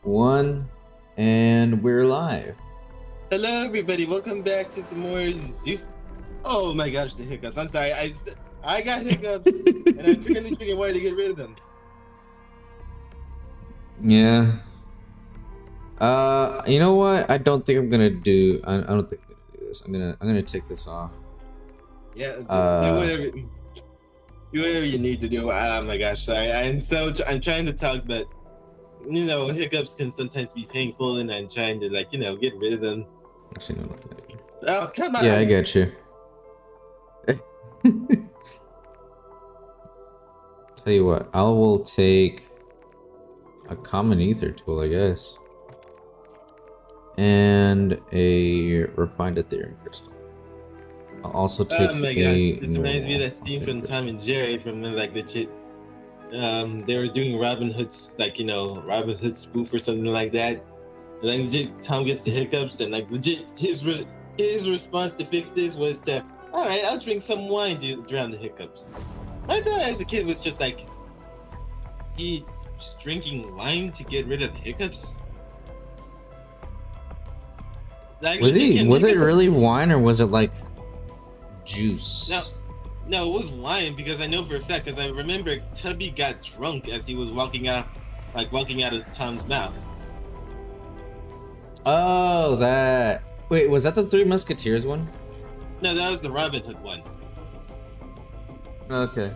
One, and we're live. Hello, everybody. Welcome back to some more Zeus. Oh my gosh, the hiccups. I'm sorry. I got hiccups, and I'm currently drinking water to get rid of them. Yeah. You know what? I don't think I'm gonna do. I don't think I'm gonna do this. I'm gonna take this off. Yeah, do whatever you need to do. Oh my gosh, sorry. I'm trying to talk, but hiccups can sometimes be painful, and I'm trying to get rid of them. Actually, no. Oh, come on. Yeah, I get you. Tell you what, I will take a common ether tool, I guess, and a refined Ethereum crystal. I'll also take. Oh my gosh, this reminds me of that scene from Tom and Jerry from the legit. They were doing Robin Hood's Robin Hood spoof or something like that. And then legit Tom gets the hiccups, and legit his response to fix this was to, all right, I'll drink some wine to drown the hiccups. I thought as a kid was just like he just drinking wine to get rid of hiccups. Like, was it really wine, or was it like juice? No, it was wine, because I know for a fact, because I remember Tubby got drunk as he was walking out of Tom's mouth. Oh, that. Wait, was that the Three Musketeers one? No, that was the Robin Hood one. Okay.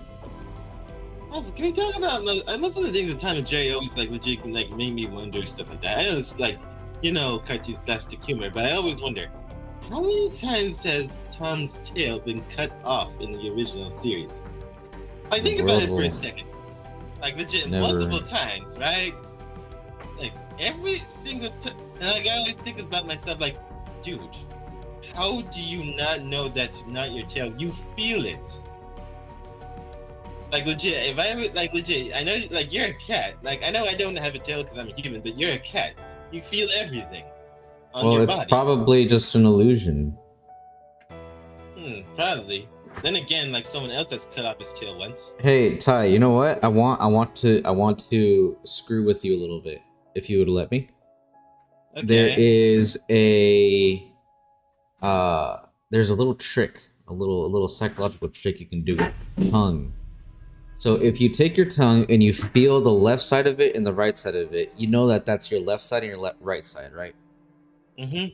Also, can we talk about most of the things that Tom and Jerry always legit made me wonder, stuff like that. I know it's cartoon slapstick humor, but I always wonder, how many times has Tom's tail been cut off in the original series? Think about it for a second. Legit, multiple times, right? Every single time. And I always think about myself dude, how do you not know that's not your tail? You feel it. Legit, if I ever, legit, I know, you're a cat. I know I don't have a tail because I'm a human, but you're a cat. You feel everything on your body. Well, it's probably just an illusion. Probably. Then again, someone else has cut off his tail once. Hey, Ty, you know what? I want to screw with you a little bit, if you would let me. Okay. There is there's a little trick, a little psychological trick you can do with your tongue. So if you take your tongue and you feel the left side of it and the right side of it, you know that that's your left side and your right side, right? Mm-hmm.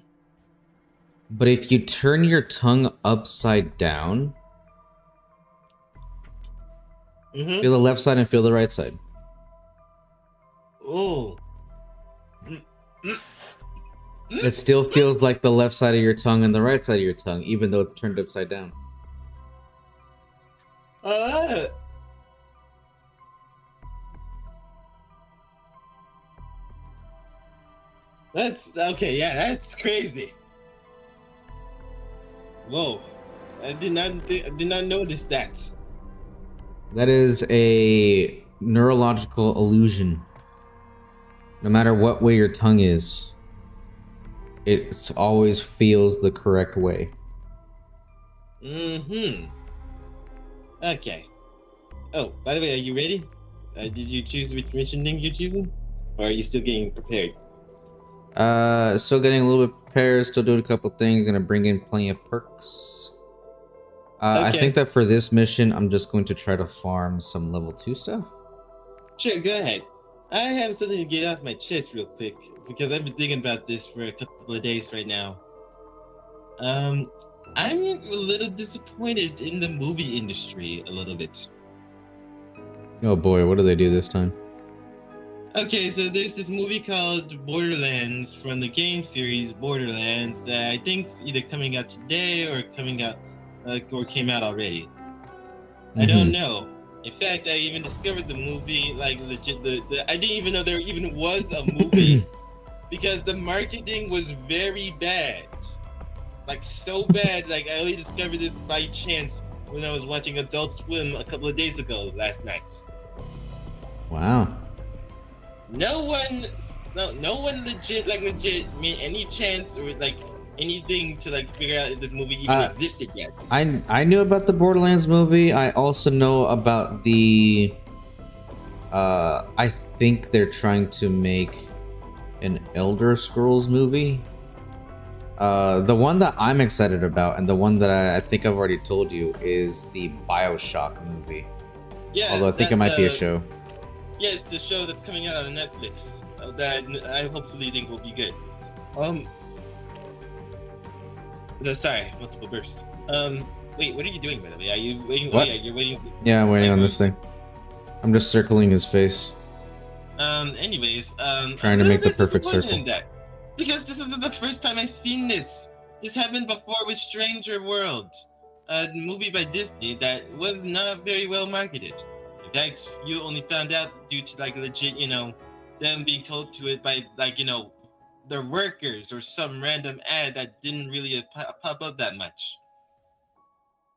But if you turn your tongue upside down, feel the left side and feel the right side. Oh. It still feels like the left side of your tongue and the right side of your tongue, even though it's turned upside down. That's okay. Yeah, that's crazy. Whoa, I did not notice that. That is a neurological illusion. No matter what way your tongue is, it always feels the correct way. Okay. Oh, by the way, are you ready? Did you choose which mission thing you're choosing? Or are you still getting prepared? Still getting a little bit prepared, still doing a couple things, gonna bring in plenty of perks. Okay. I think that for this mission, I'm just going to try to farm some level 2 stuff. Sure, go ahead. I have something to get off my chest real quick, because I've been thinking about this for a couple of days right now. I'm a little disappointed in the movie industry a little bit. Oh boy, what do they do this time? Okay, so there's this movie called Borderlands from the game series Borderlands that I think's either coming out today or coming out or came out already. I don't know. In fact, I even discovered the movie legit. I didn't even know there even was a movie because the marketing was very bad, so bad. I only discovered this by chance when I was watching Adult Swim a couple of days ago last night. Wow. No one legit made any chance or anything to figure out if this movie even existed yet. I knew about the Borderlands movie. I also know about the I think they're trying to make An Elder Scrolls movie? The one that I'm excited about, and the one that I think I've already told you, is the BioShock movie. Yeah, Although I think it might be a show. Yeah, it's the show that's coming out on Netflix that I hopefully think will be good. Sorry, multiple bursts. Wait, what are you doing by the way? Are you waiting? What? Oh, yeah, you're waiting. Yeah, I'm waiting on this thing. I'm just circling his face. Anyways, Trying to make the perfect circle. In that, because this isn't the first time I've seen this. This happened before with Stranger World, a movie by Disney that was not very well marketed. In fact, you only found out due to like legit, them being told to it by like, the workers or some random ad that didn't really pop up that much.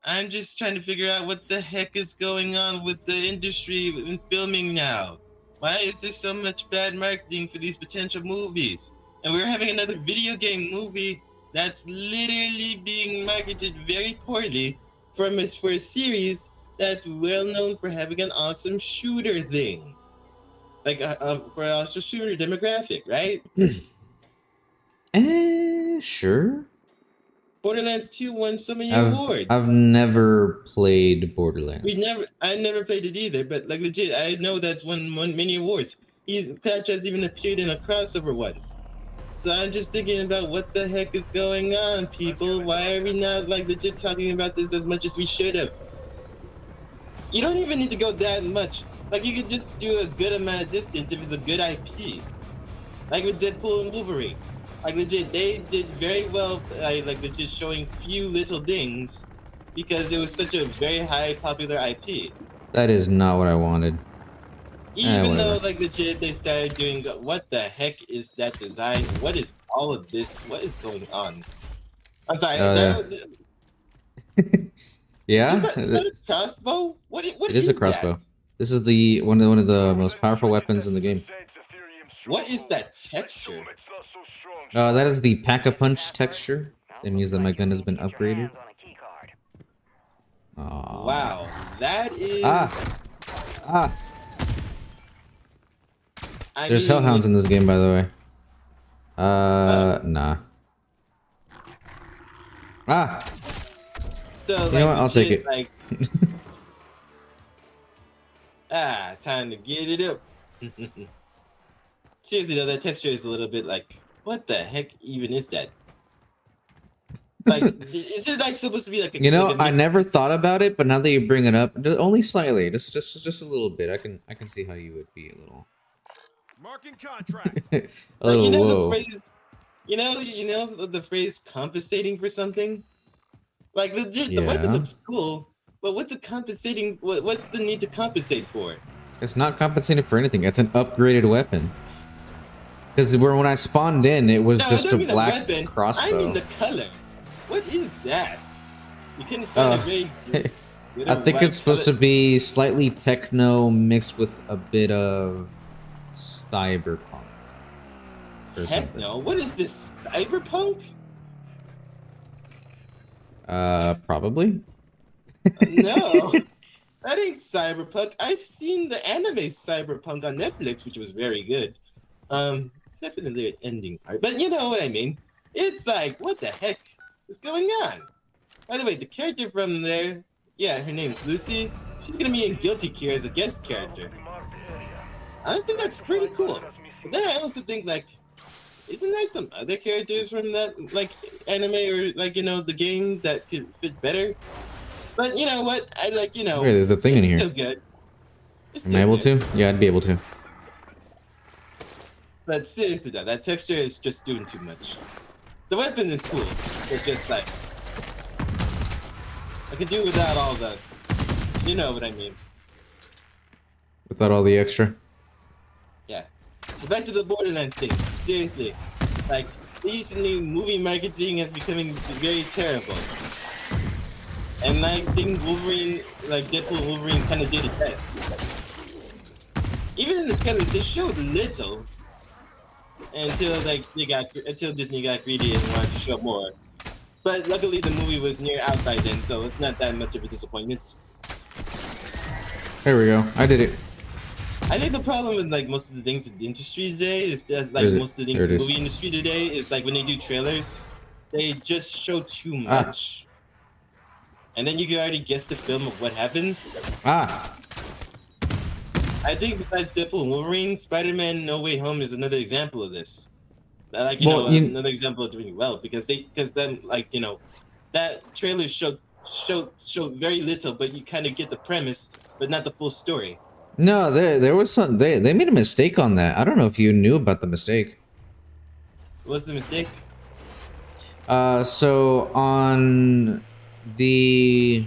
I'm just trying to figure out what the heck is going on with the industry in filming now. Why is there so much bad marketing for these potential movies? And we're having another video game movie that's literally being marketed very poorly for a series that's well known for having an awesome shooter thing. Like for an awesome shooter demographic, right? Sure. Borderlands 2 won so many awards. I've never played Borderlands. I never played it either, but like legit, I know that's won many awards. Patch has even appeared in a crossover once. So I'm just thinking about what the heck is going on, people. Why are we not like legit talking about this as much as we should have? You don't even need to go that much. Like you could just do a good amount of distance if it's a good IP. Like with Deadpool and Wolverine. Like legit, they did very well. Like legit showing few little things because it was such a very high popular IP. That is not what I wanted. Even though like legit, they started doing what the heck is that design? What is all of this? What is going on? I'm sorry. Yeah. Is that a crossbow? What it is a crossbow. That? This is the one of the most powerful weapons in the game. What is that texture? That is the Pack-a-Punch texture. It means that my gun has been upgraded. Aww. Wow, that is. There's hellhounds in this game, by the way. Nah. So, like, you know what? I'll take it. Like, time to get it up. Seriously though, that texture is a little bit like, what the heck even is that? Like, is it like supposed to be like? I never thought about it, but now that you bring it up, only slightly, just a little bit. I can see how you would be a little. Marking contract. A little whoa. The phrase, the phrase compensating for something. Like the weapon looks cool, but what's it compensating? What's the need to compensate for? It's not compensating for anything. It's an upgraded weapon. Because when I spawned in, it was just a black crossbow. I mean the color. What is that? You couldn't find a very. I think it's supposed to be slightly techno mixed with a bit of cyberpunk. Techno? What is this? Cyberpunk? Probably. No, that ain't cyberpunk. I've seen the anime Cyberpunk on Netflix, which was very good. Definitely an ending art, but you know what I mean. It's like, what the heck is going on? By the way, the character from there, yeah, her name's Lucy. She's gonna be in Guilty Gear as a guest character. I think that's pretty cool. But then I also think like, isn't there some other characters from that like anime or like the game that could fit better? But you know what? I like Wait, there's a thing in here. Still good. Am I able to? Yeah, I'd be able to. But seriously though, that texture is just doing too much. The weapon is cool. It's just like I could do without all the, you know what I mean. Without all the extra. Yeah. But back to the Borderlands thing. Seriously, like recently, movie marketing is becoming very terrible. And I think Wolverine, like Deadpool and Wolverine, kind of did it best. Even in the trailers, they showed little. Until Disney got greedy and wanted to show more. But luckily the movie was near out by then, so it's not that much of a disappointment. There we go. I did it. I think the problem with like most of the things in the industry today is just like Where is it? most of the things There in it the is. movie industry today is like when they do trailers, they just show too Ah. much, and then you can already guess the film of what happens. Ah, I think besides Deadpool and Wolverine, Spider-Man: No Way Home is another example of this. Like Well, another example of doing it well because then like that trailer showed very little, but you kind of get the premise, but not the full story. no, there was some. They made a mistake on that. I don't know if you knew about the mistake. What's the mistake? So on the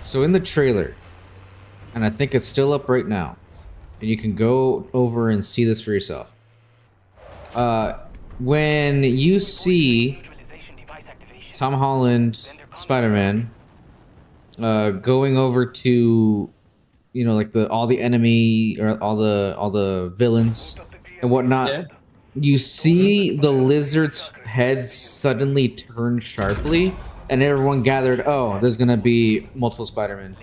so in the trailer, and I think it's still up right now, and you can go over and see this for yourself. When you see Tom Holland, Spider-Man, going over to, like all the enemy or all the villains and whatnot, Yeah. you see the lizard's head suddenly turn sharply, and everyone gathered. Oh, there's gonna be multiple Spider-Man,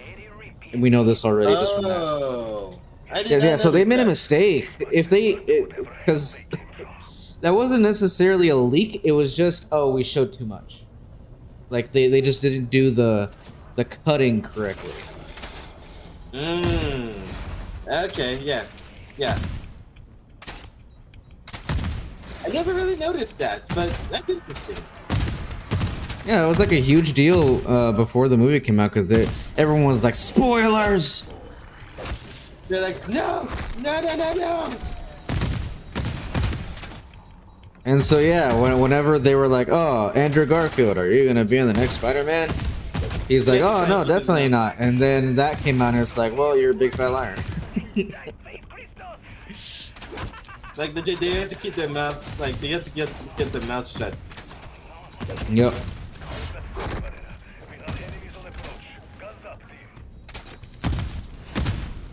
and we know this already just from that. Oh, I did Yeah, not yeah. So they notice made a that. mistake. If because that wasn't necessarily a leak. It was just, oh, we showed too much. Like they just didn't do the cutting correctly. Okay, yeah. I never really noticed that, but that's interesting. Yeah, it was like a huge deal before the movie came out because everyone was like, spoilers. They're like, no. And so yeah, whenever they were like, "Oh, Andrew Garfield, are you gonna be in the next Spider-Man?" He's like, "Oh no, definitely not." And then that came out, and it's like, "Well, you're a big fat liar." Like they have to keep their mouth, like they have to get their mouth shut. Yep.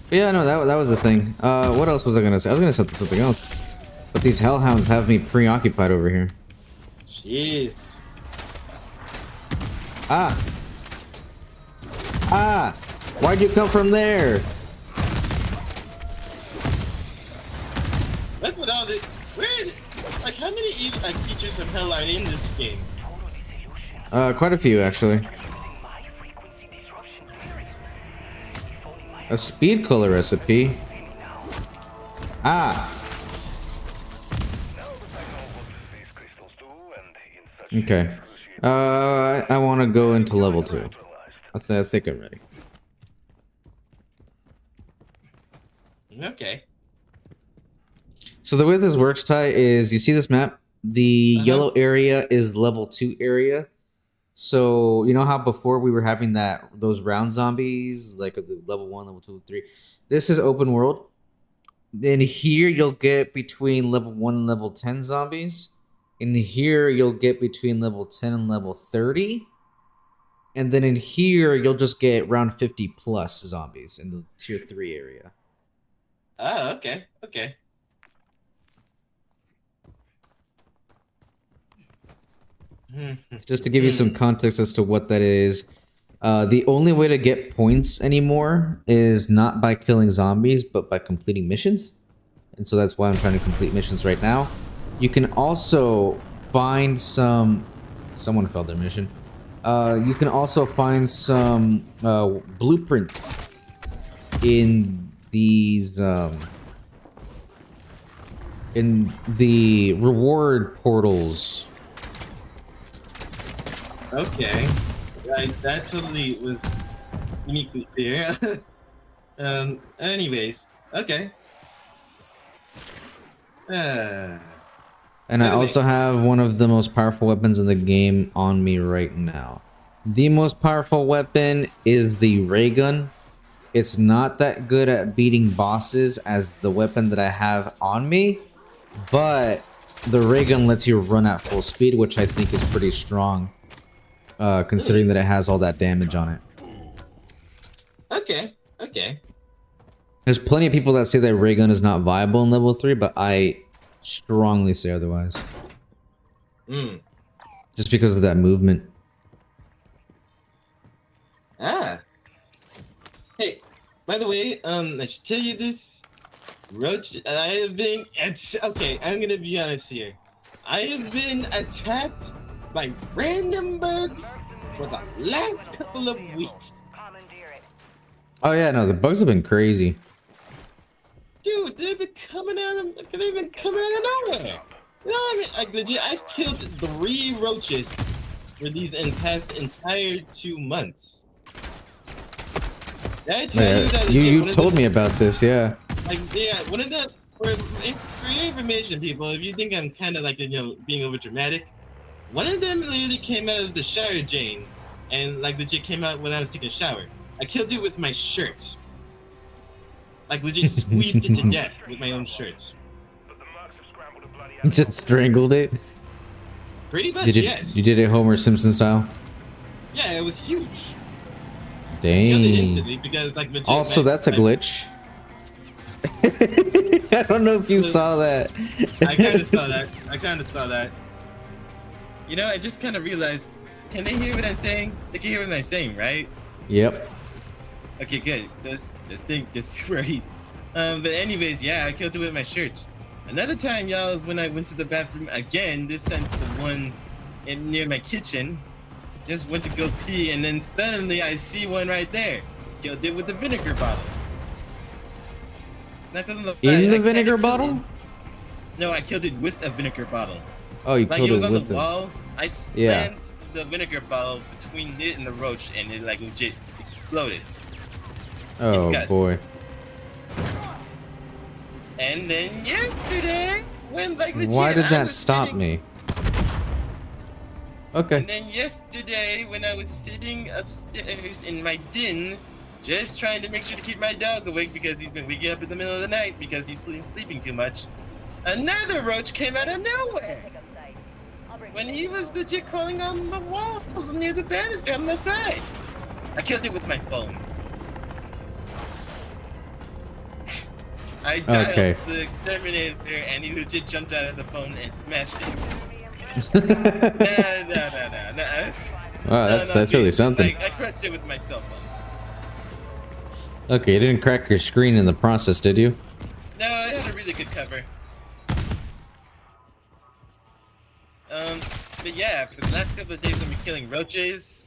But yeah, no, that was the thing. What else was I gonna say? I was gonna say something else, but these hellhounds have me preoccupied over here. Jeez. Ah. Why'd you come from there? What's with all this? Like how many creatures from hell are in this game? Quite a few actually. A speed cola recipe. Ah. Okay. I want to go into level 2. I think I'm ready. Okay. So the way this works, Ty, is you see this map? The yellow area is level 2 area. So you know how before we were having those round zombies, like the level 1, level 2, 3. This is open world. Then here you'll get between level 1 and level 10 zombies. In here you'll get between level 10 and level 30. And then in here you'll just get around 50 plus zombies in the tier 3 area. Oh, okay. Just to give you some context as to what that is, the only way to get points anymore is not by killing zombies, but by completing missions. And so that's why I'm trying to complete missions right now. You can also find someone failed their mission. You can also find some blueprint in these in the reward portals. Okay. That totally was uniquely clear. Anyways, okay. And I also have one of the most powerful weapons in the game on me right now. The most powerful weapon is the ray gun. It's not that good at beating bosses as the weapon that I have on me, but the ray gun lets you run at full speed, which I think is pretty strong, considering that it has all that damage on it. Okay. There's plenty of people that say that ray gun is not viable in level 3, but I strongly say otherwise. Just because of that movement. Hey, by the way, I should tell you this. Roach, I have been. Okay, I'm gonna be honest here. I have been attacked by random bugs for the last couple of weeks. Oh yeah, no, the bugs have been crazy. Dude, they've been coming out of nowhere. You know what I mean? Like legit, I've killed 3 roaches for these past entire 2 months. Did I tell Yeah, you that? you told me about this, yeah. Like, yeah, one of the for your information, people, if you think I'm kind of like being over dramatic, one of them literally came out of the shower drain, and like legit came out when I was taking a shower. I killed it with my shirt. Like legit squeezed it to death with my own shirt. Just strangled it. Pretty much, Did you, yes. you did it Homer Simpson style? Yeah, it was huge. Killed it Dang. instantly because like legit. Also, that's a glitch. I don't know if you saw that. I kind of saw that. You know, I just kind of realized. Can they hear what I'm saying? They can hear what I'm saying, right? Yep. Okay, good. This thing just right. But anyways, yeah, I killed it with my shirt. Another time, y'all, when I went to the bathroom again, this time to the one near my kitchen, just went to go pee, and then suddenly I see one right there. Killed it with the vinegar bottle. Not gonna lie, In the I vinegar kinda killed bottle? it. No, I killed it with a vinegar bottle. Oh, you Like killed it was it on the with the. wall. I Yeah. slammed the vinegar bottle between it and the roach, and it like legit exploded. Oh guts. boy. And then yesterday, when like legit, Why did I that was stop sitting- me? Okay. And then yesterday, when I was sitting upstairs in my den, just trying to make sure to keep my dog awake because he's been waking up in the middle of the night because he's sleeping too much, another roach came out of nowhere. When he was legit crawling on the walls near the banister on my side. I killed it with my phone. I dialed Okay. the exterminator and he legit jumped out of the phone and smashed it. Wow, No. that's really something. I crushed it with my cell phone. Okay, you didn't crack your screen in the process, did you? No, I had a really good cover. But yeah, for the last couple of days I've been killing roaches.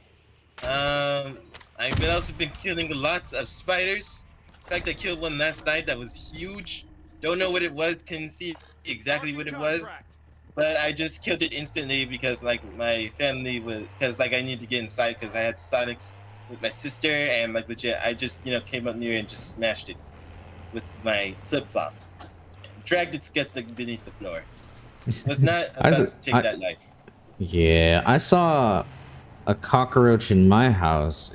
I've also been killing lots of spiders. In fact, I killed one last night that was huge. Don't know what it was, couldn't see exactly what it was. But I just killed it instantly because like my family was, because like I needed to get inside because I had Sonics with my sister and like legit, I just came up near and just smashed it with my flip flop, dragged its guts like beneath the floor. Was not about to take that life. Yeah, I saw a cockroach in my house.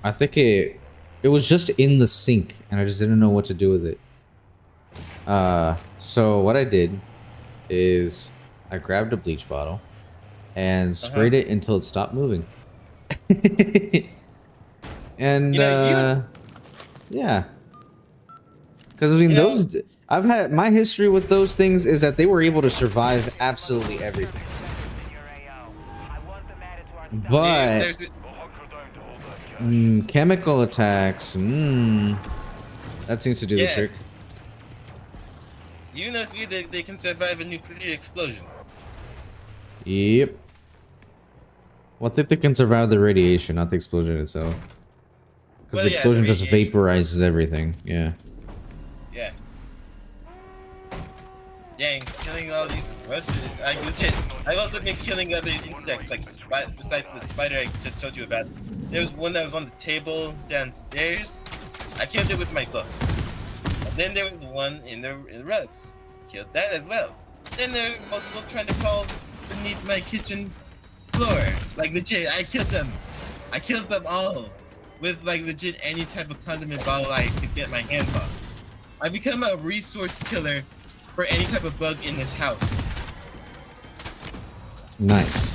I think it was just in the sink, and I just didn't know what to do with it. So what I did is I grabbed a bleach bottle and sprayed it until it stopped moving. And yeah, because I mean those. I've had my history with those things is that they were able to survive absolutely everything. But chemical attacks, that seems to do the Yeah. trick. You know, it's weird that they can survive a nuclear explosion. Yep. Well, I think they can survive the radiation, not the explosion itself. Because Well, the yeah, explosion the just radiation. vaporizes everything. Yeah. Yeah. Dang, killing all these roaches. I've also been killing other insects, like besides the spider I just told you about. There was one that was on the table downstairs. I killed it with my foot. And then there was one in the rugs. Killed that as well. Then there were multiple trying to crawl beneath my kitchen floor. Like legit, I killed them. I killed them all. With like legit any type of condiment bottle I could get my hands on. I become a resource killer for any type of bug in this house. Nice.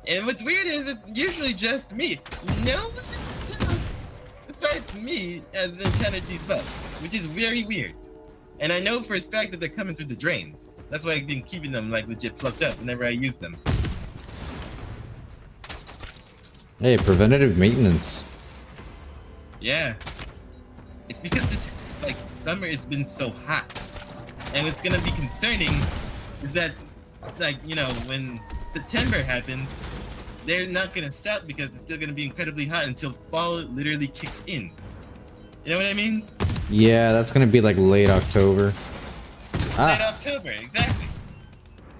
And what's weird is it's usually just me. No one else besides me has encountered these bugs, which is very weird. And I know for a fact that they're coming through the drains. That's why I've been keeping them like legit plugged up whenever I use them. Hey, preventative maintenance. Yeah. It's because the like summer has been so hot, and what's gonna be concerning is that, like, you know, when September happens, they're not gonna stop because it's still gonna be incredibly hot until fall literally kicks in. You know what I mean? Yeah, that's gonna be like late October. Late October, exactly.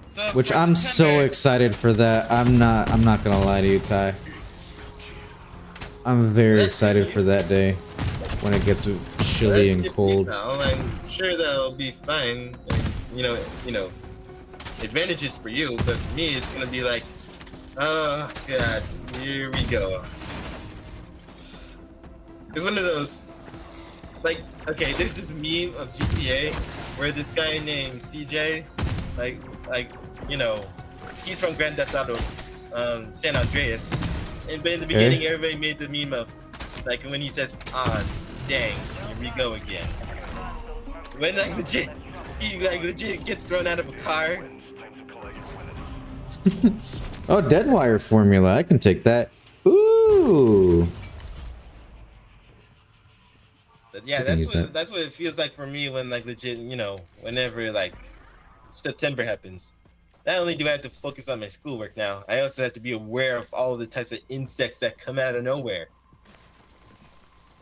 So Which for I'm so September- excited for that. I'm not gonna lie to you, Ty. I'm very excited for that day when it gets chilly and That's cold. Now, I'm sure that'll be fine. And, you know, advantages for you, but for me, it's gonna be like, oh god, here we go. It's one of those, like, okay, there's this meme of GTA where this guy named CJ, like, you know, he's from Grand Theft Auto, San Andreas, and but in the beginning, everybody made the meme of, like, when he says, ah, dang, here we go again. When, like, he legit gets thrown out of a car. Oh, Deadwire formula. I can take that. Ooh. But yeah, I can use that. that's what it feels like for me when, like, legit, you know, whenever, like, September happens. Not only do I have to focus on my schoolwork now, I also have to be aware of all the types of insects that come out of nowhere.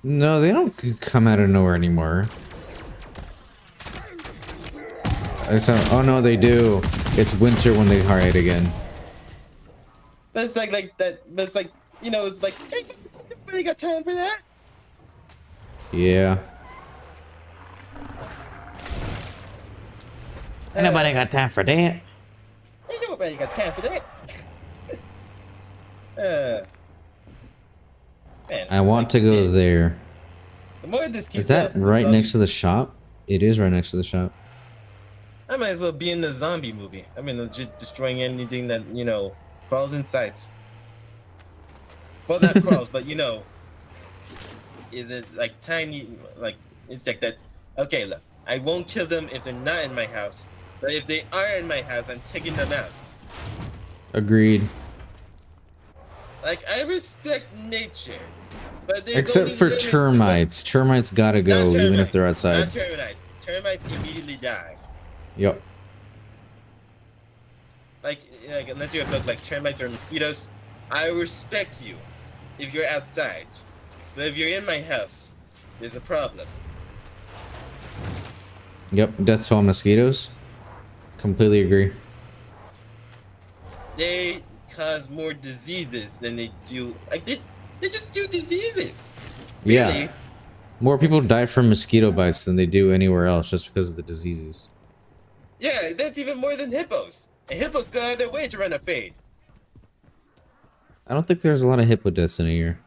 No, they don't come out of nowhere anymore. Oh no, they do. It's winter when they hide again. But it's like that. But it's like, you know, it's like, hey, nobody got time for that. Yeah. Nobody got time for that. Ain't nobody got time for that. Man, I want to go there. The more this keeps Is that up, right next to the shop? It is right next to the shop. I might as well be in the zombie movie. I mean, legit destroying anything that, you know, crawls in sight. Well, not crawls, but, you know, is it like tiny, like, insect that, okay, look, I won't kill them if they're not in my house, but if they are in my house, I'm taking them out. Agreed. Like, I respect nature, but there's Except only for limits to termites. Termites gotta go, Not even if termites, they're Not outside. termites. Termites immediately die. Yep. Like unless you're a bug like termites or mosquitoes, I respect you if you're outside. But if you're in my house, there's a problem. Yep. Death to all mosquitoes. Completely agree. They cause more diseases than they do. Like they just do diseases. Yeah. Really? More people die from mosquito bites than they do anywhere else just because of the diseases. Yeah, that's even more than hippos. And hippos go out of their way to run a fade. I don't think there's a lot of hippo deaths in a year.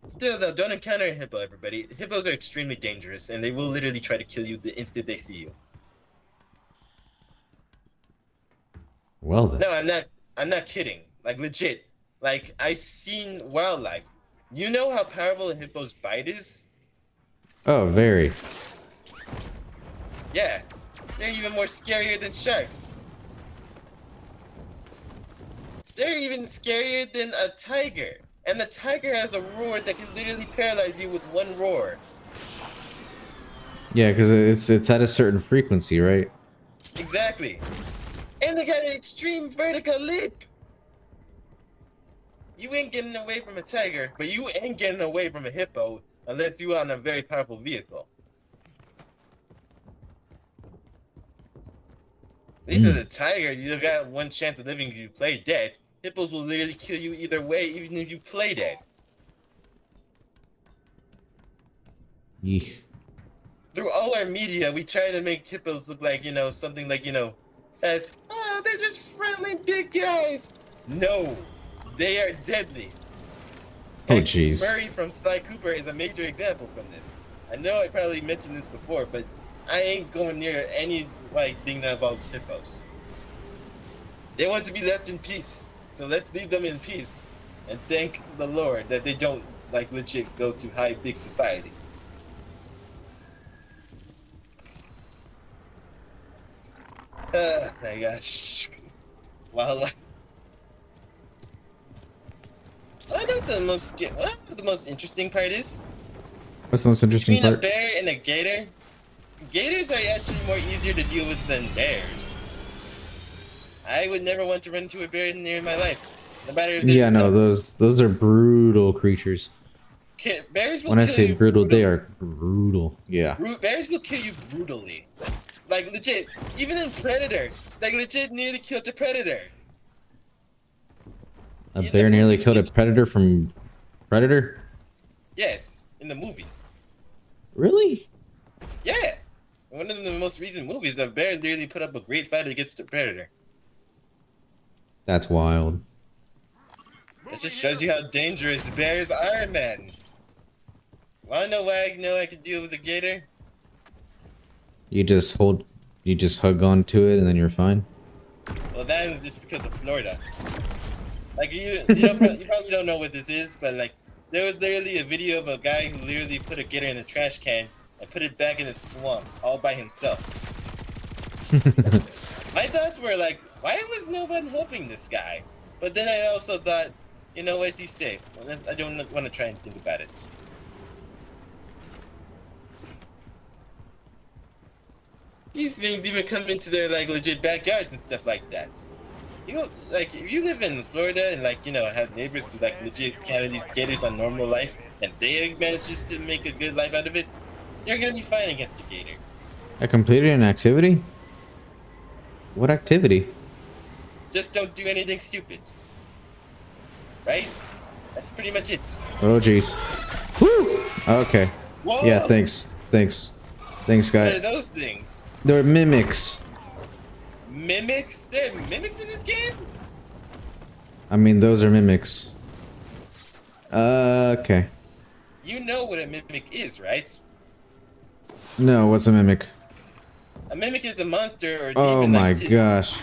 Still, though, don't encounter a hippo, everybody. Hippos are extremely dangerous, and they will literally try to kill you the instant they see you. Well then. No, I'm not kidding. Like, legit. Like, I've seen wildlife. You know how powerful a hippo's bite is? Oh, very. Yeah. They're even more scarier than sharks. They're even scarier than a tiger. And the tiger has a roar that can literally paralyze you with one roar. Yeah, because it's at a certain frequency, right? Exactly. And they got an extreme vertical leap. You ain't getting away from a tiger, but you ain't getting away from a hippo unless you're on a very powerful vehicle. At least with a tiger, you got one chance of living if you play dead. Hippos will literally kill you either way, even if you play dead. Yeesh. Through all our media, we try to make hippos look like, you know, something like, you know, as, oh, they're just friendly big guys. No, they are deadly. Oh, Heck, jeez. Murray from Sly Cooper is a major example from this. I know I probably mentioned this before, but I ain't going near any thing that involves hippos. They want to be left in peace, so let's leave them in peace and thank the Lord that they don't like legit go to high big societies. My gosh. Well, I think the most interesting part is What's the most interesting Between a part? bear and a gator, gators are actually more easier to deal with than bears. I would never want to run into a bear near my life, no matter if there's Yeah, no, those are brutal creatures. Bears will When I kill say you brutal, they brutally. are brutal. Yeah. Bears will kill you brutally. Like legit, even in Predator, like legit nearly killed a predator. A In the bear nearly movies, killed a it's- predator from Predator? Yes, in the movies. Really? Yeah, one of the most recent movies, the bear nearly put up a great fight against the predator. That's wild. It just shows you how dangerous bears are, man. Wanna know why I know I can deal with a gator? You just hug on to it and then you're fine. Well, that's just because of Florida. Like you probably don't know what this is, but like there was literally a video of a guy who literally put a gator in a trash can and put it back in its swamp all by himself. My thoughts were like, why was no one helping this guy? But then I also thought, you know what, he's safe. I don't want to try and think about it. These things even come into their like legit backyards and stuff like that. You know, like if you live in Florida and like have neighbors who like legit carry these gators on normal life, and they manage to make a good life out of it, you're gonna be fine against a gator. I completed an activity? What activity? Just don't do anything stupid. Right? That's pretty much it. Oh jeez. Woo! Okay. Whoa! Yeah, thanks, What are guy. those things? They're mimics. Mimics? There are mimics in this game? I mean, those are mimics. Okay. You know what a mimic is, right? No, what's a mimic? A mimic is a monster or Oh demon. my like, gosh.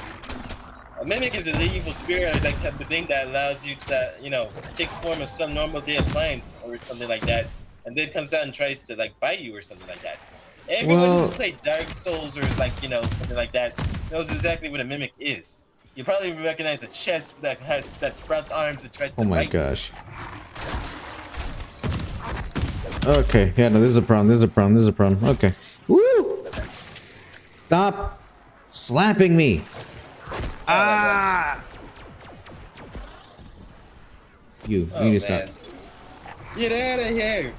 A mimic is an evil spirit or like type of thing that allows you to, takes form of some normal day appliance or something like that, and then comes out and tries to like bite you or something like that. Everyone Well- who's played Dark Souls or like something like that knows exactly what a mimic is. You probably recognize a chest that sprouts arms and tries to Oh my bite gosh. Okay, yeah, no, this is a problem. Okay. Woo! Stop slapping me. Ah! You you. need to stop. Get out of here!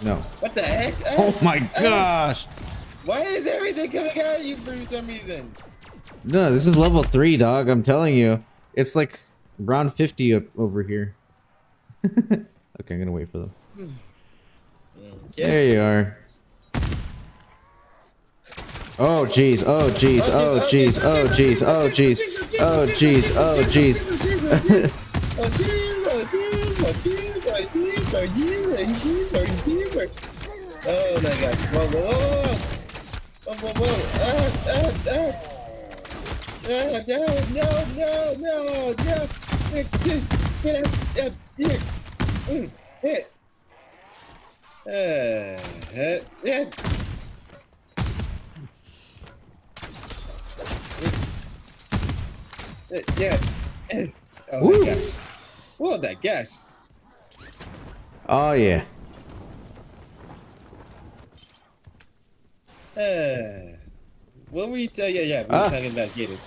No. What the heck? Oh my gosh! Why is everything coming out of you for some reason? No, this is level 3, dog. I'm telling you. It's like round 50 up over here. Okay, I'm gonna wait for them. There you are. Oh jeez, oh jeez, oh jeez, oh jeez, oh jeez, oh jeez, oh jeez. Oh jeez, oh jeez, oh jeez, oh jeez, oh jeez, oh jeez, oh jeez, oh my gosh, whoa, whoa, whoa, whoa, whoa, whoa, no, get up, here, yeah. Oh Woo. my gosh. Oh my gosh. Oh yeah. What were you yeah, we were talking about gators.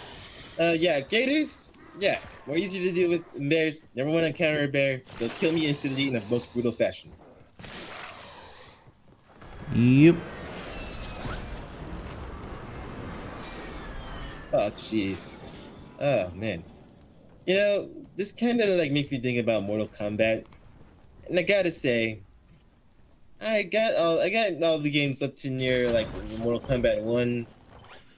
Yeah, gators, yeah, more easy to deal with than bears. Never want to encounter a bear. They'll kill me instantly in the most brutal fashion. Yep. Oh jeez. Oh man. This kind of like makes me think about Mortal Kombat. And I gotta say, I got all the games up to near like Mortal Kombat 1.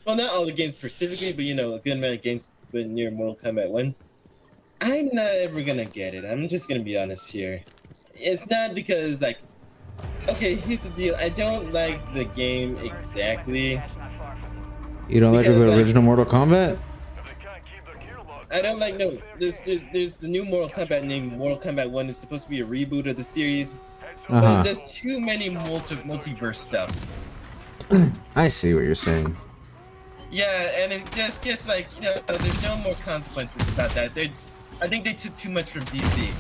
Well, not all the games specifically, but a good amount of games but near Mortal Kombat 1. I'm not ever gonna get it. I'm just gonna be honest here. It's not because like, okay, here's the deal. I don't like the game exactly. You don't like Because, the like- original Mortal Kombat? I don't like no. There's the new Mortal Kombat named Mortal Kombat 1. It's supposed to be a reboot of the series, but Uh-huh. it does too many multiverse stuff. I see what you're saying. Yeah, and it just gets like there's no more consequences about that. I think they took too much from DC.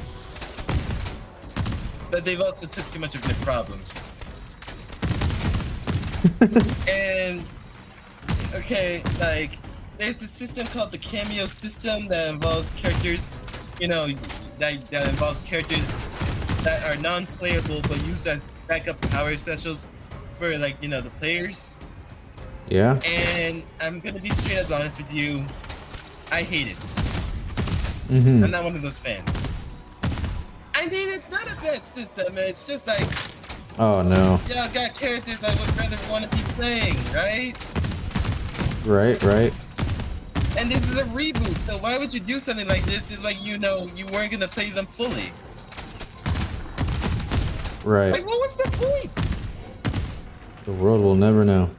but they've also took too much of their problems. And okay, like there's the system called the cameo system that involves characters, you know, that involves characters that are non-playable but used as backup power specials for, like, you know, the players. Yeah. And I'm gonna be straight up honest with you, I hate it. Mm-hmm. I'm not one of those fans. I mean, it's not a bad system. It's just like, Oh no. y'all got characters I would rather want to be playing, right? Right, right. And this is a reboot, so why would you do something like this if, like, you know, you weren't gonna play them fully? Right. Like, what was the point? The world will never know.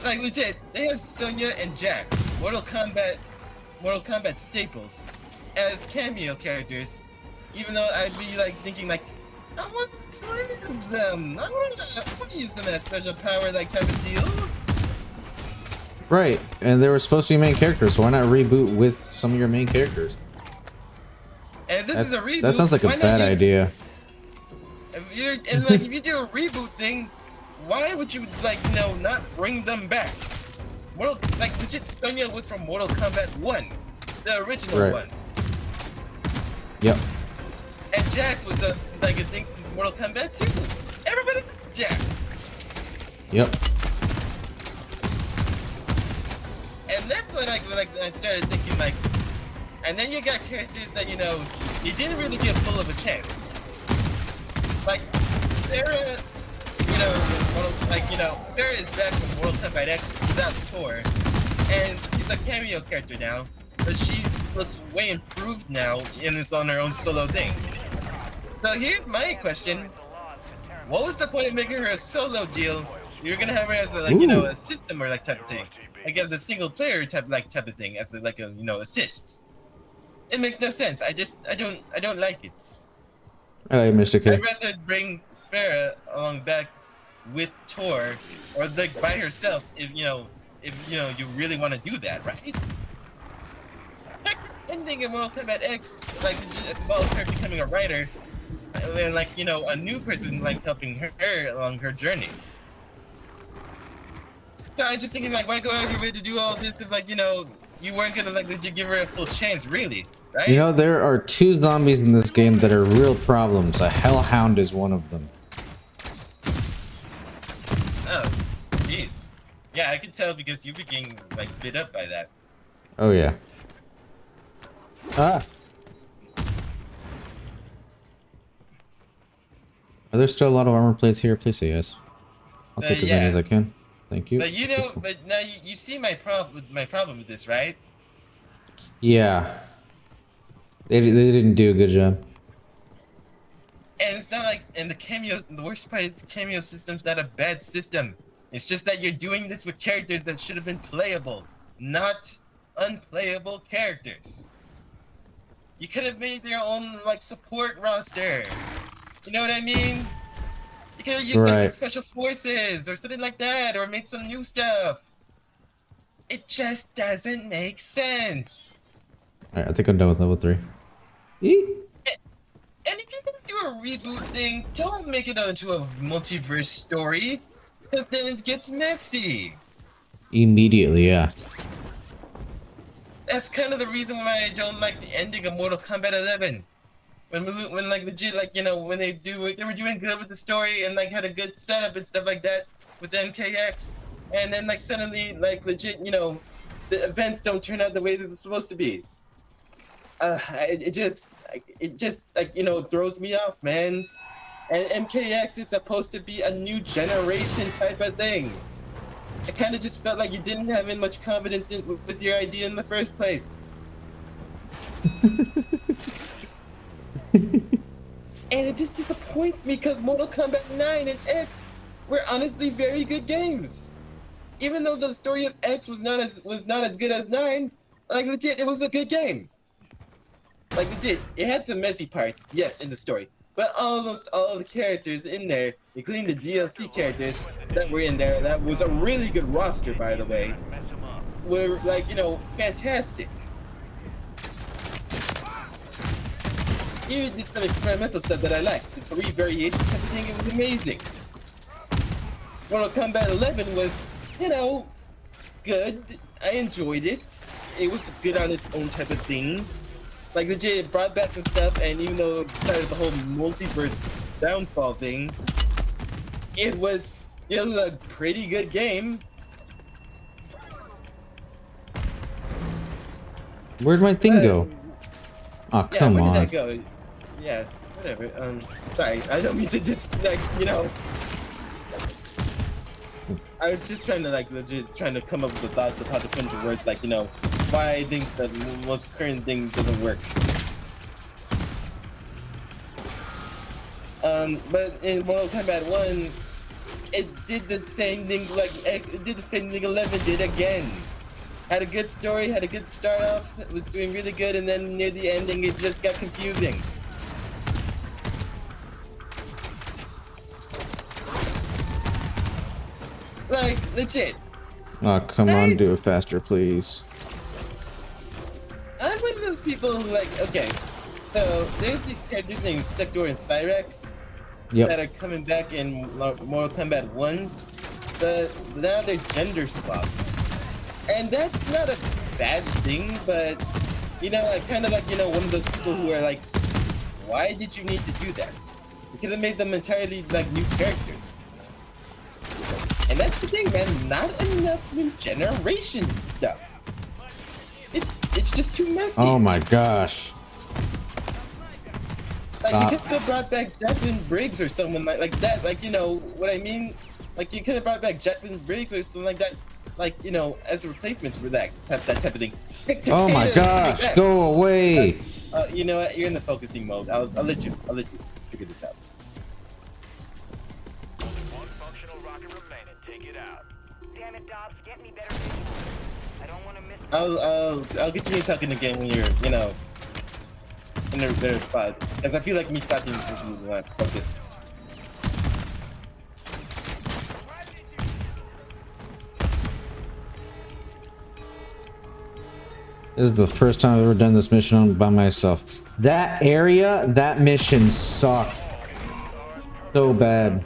Like, legit, they have Sonya and Jax, Mortal Kombat staples, as cameo characters. Even though I'd be like thinking like, I want to play as them. I want to use them as special power, like type of deals. Right, and they were supposed to be main characters, so why not reboot with some of your main characters? And if this is a reboot, That sounds like a why not bad use- idea. If you do a reboot thing, why would you, like, you know, not bring them back? Like, legit, Sonya was from Mortal Kombat 1, the original Right. one. Yep. And Jax was a thing since Mortal Kombat 2. Everybody knows Jax. Yep. And that's when I started thinking, like, and then you got characters that, you know, you didn't really give full of a chance. Like, Farah, you know, Farah is back from Mortal Kombat X without Thor, and she's a cameo character now, but she looks way improved now and is on her own solo thing. So here's my question: what was the point of making her a solo deal? You're gonna have her as a, like, you know, a system or like type of thing, like as a single player type of thing, as a, like a, you know, assist. It makes no sense. I don't like it. Hey, Mr. K. I'd rather bring Farah along back with Tor, or like by herself, if you really want to do that, right? Heck, ending in Mortal Kombat X, like, it involves her becoming a writer, and, like, you know, a new person, like, helping her along her journey. So I'm just thinking, like, why go out of your way to do all this if, like, you know, you weren't gonna, like, give her a full chance, really, right? You know, there are 2 zombies in this game that are real problems. A hellhound is one of them. Oh, jeez. Yeah, I could tell because you became, like, bit up by that. Oh yeah. Ah. Are there still a lot of armor plates here? Please say yes. I'll take as many yeah. as I can. Thank you. But you know, but now you see my problem with this, right? Yeah. They didn't do a good job. And it's not like, and the worst part is the cameo system's not a bad system. It's just that you're doing this with characters that should have been playable, not unplayable characters. You could have made your own, like, support roster. You know what I mean? You could have used, like, Right. the special forces or something like that, or made some new stuff. It just doesn't make sense. Alright, I think I'm done with level 3. Eek. And if you're gonna do a reboot thing, don't make it into a multiverse story, because then it gets messy. Immediately, yeah. That's kind of the reason why I don't like the ending of Mortal Kombat 11. When like, legit, like, you know, when they were doing good with the story and, like, had a good setup and stuff like that with MKX, and then, like, suddenly, like, legit, you know, the events don't turn out the way that they're supposed to be. It just like, you know, throws me off, man. And MKX is supposed to be a new generation type of thing. I kind of just felt like you didn't have in much confidence with your idea in the first place. And it just disappoints me because Mortal Kombat 9 and X were honestly very good games. Even though the story of X was not as good as 9, like, legit, it was a good game. Like, legit, it had some messy parts, yes, in the story, but almost all the characters in there, including the DLC characters that were in there, that was a really good roster, by the way, were, like, you know, fantastic. He did some experimental stuff that I liked. The 3 variations, everything, it was amazing. Mortal Kombat 11 was, you know, good. I enjoyed it. It was good on its own type of thing. Like, legit, it brought back some stuff, and even though it started the whole multiverse downfall thing, it was still a pretty good game. Where'd my thing go? Oh, Yeah, come where on. did that go? Yeah, whatever. Sorry, I don't mean to like, you know. I was just trying to like legit trying to come up with the thoughts of how to put into words, like, you know, why I think the most current thing doesn't work. But in Mortal Kombat 1, it did the same thing, like it did the same thing 11 did again. Had a good story, had a good start off, it was doing really good, and then near the ending it just got confusing. Like, legit. Oh, come on, do it faster, please. I'm one of those people who like, okay, so there's these characters named Sector and Cyrex that Yep. are coming back in Mortal Kombat 1, but now they're gender swapped. And that's not a bad thing, but, you know, I kind of like, you know, one of those people who are like, why did you need to do that? Because it made them entirely like new characters. And that's the thing, man, not enough new generation stuff. It's just too messy. Oh my gosh. Like, Stop. you could have brought back Jacqueline Briggs or someone like that. Like, you know what I mean? Like, you could have brought back Jacqueline Briggs or something like that. Like, you know, as replacements for that type of thing. Oh my gosh, go away. You know what? You're in the focusing mode. I'll let you figure this out. One functional rocket remaining. Take it out. Damn it, Dobbs. Get me better visuals. I don't want to miss. I'll get to you talking again when you're, you know, in a better spot. Because I feel like me talking is when I focus. This is the first time I've ever done this mission by myself. That area, that mission sucked so bad.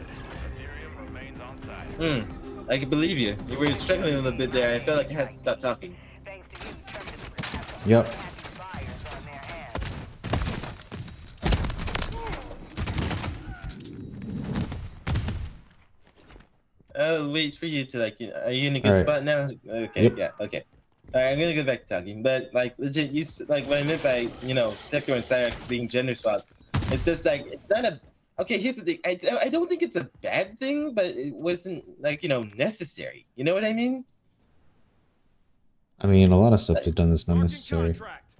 I can believe you. You were struggling a little bit there. I felt like I had to stop talking. Thanks to you, Terminus Yep. fires on their hands. I'll wait for you to like. Are you in a good Alright. spot now? Okay. Yep. Yeah. Okay. All right. I'm gonna go back to talking. But like, legit, like what I meant by, you know, Sector and Cyrex being gender swapped. It's just like it's not a. Okay. Here's the thing. I don't think it's a bad thing, but it wasn't like, you know, necessary. You know what I mean? I mean, a lot of stuff they've done that's not Marking necessary. contract.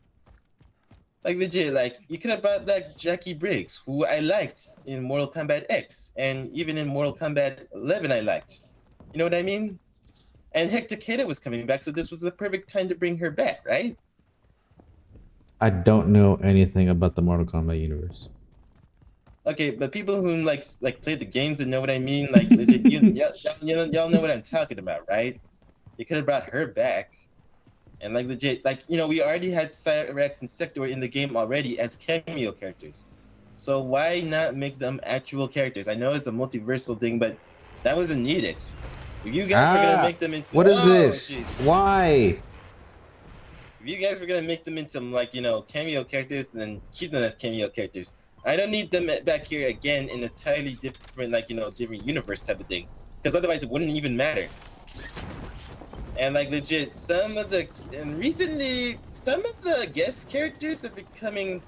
Like, legit, like you could have brought back Jackie Briggs, who I liked in Mortal Kombat X, and even in Mortal Kombat 11 I liked. You know what I mean? And heck, Takeda was coming back, so this was the perfect time to bring her back, right? I don't know anything about the Mortal Kombat universe. Okay, but people who like play the games and know what I mean, like legit, y'all know what I'm talking about, right? You could have brought her back, and like legit, like, you know, we already had Cyrex and Sector in the game already as cameo characters, so why not make them actual characters? I know it's a multiversal thing, but that wasn't needed. If you guys were gonna make them into What is Oh, this? jeez. Why? If you guys were gonna make them into, like, you know, cameo characters, then keep them as cameo characters. I don't need them back here again in a entirely different, like, you know, different universe type of thing, because otherwise it wouldn't even matter. And like, legit, recently some of the guest characters are becoming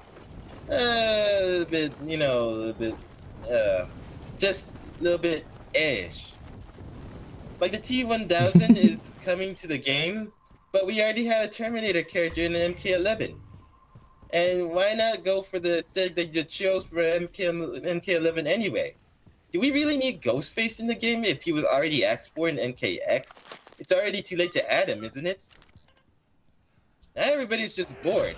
a bit, you know, a little bit, just a little bit ish. Like the T-1000 is coming to the game, but we already had a Terminator character in the MK11. And why not go for the aesthetic they just chose for MK11 anyway? Do we really need Ghostface in the game if he was already X4 in MKX? It's already too late to add him, isn't it? Now everybody's just bored.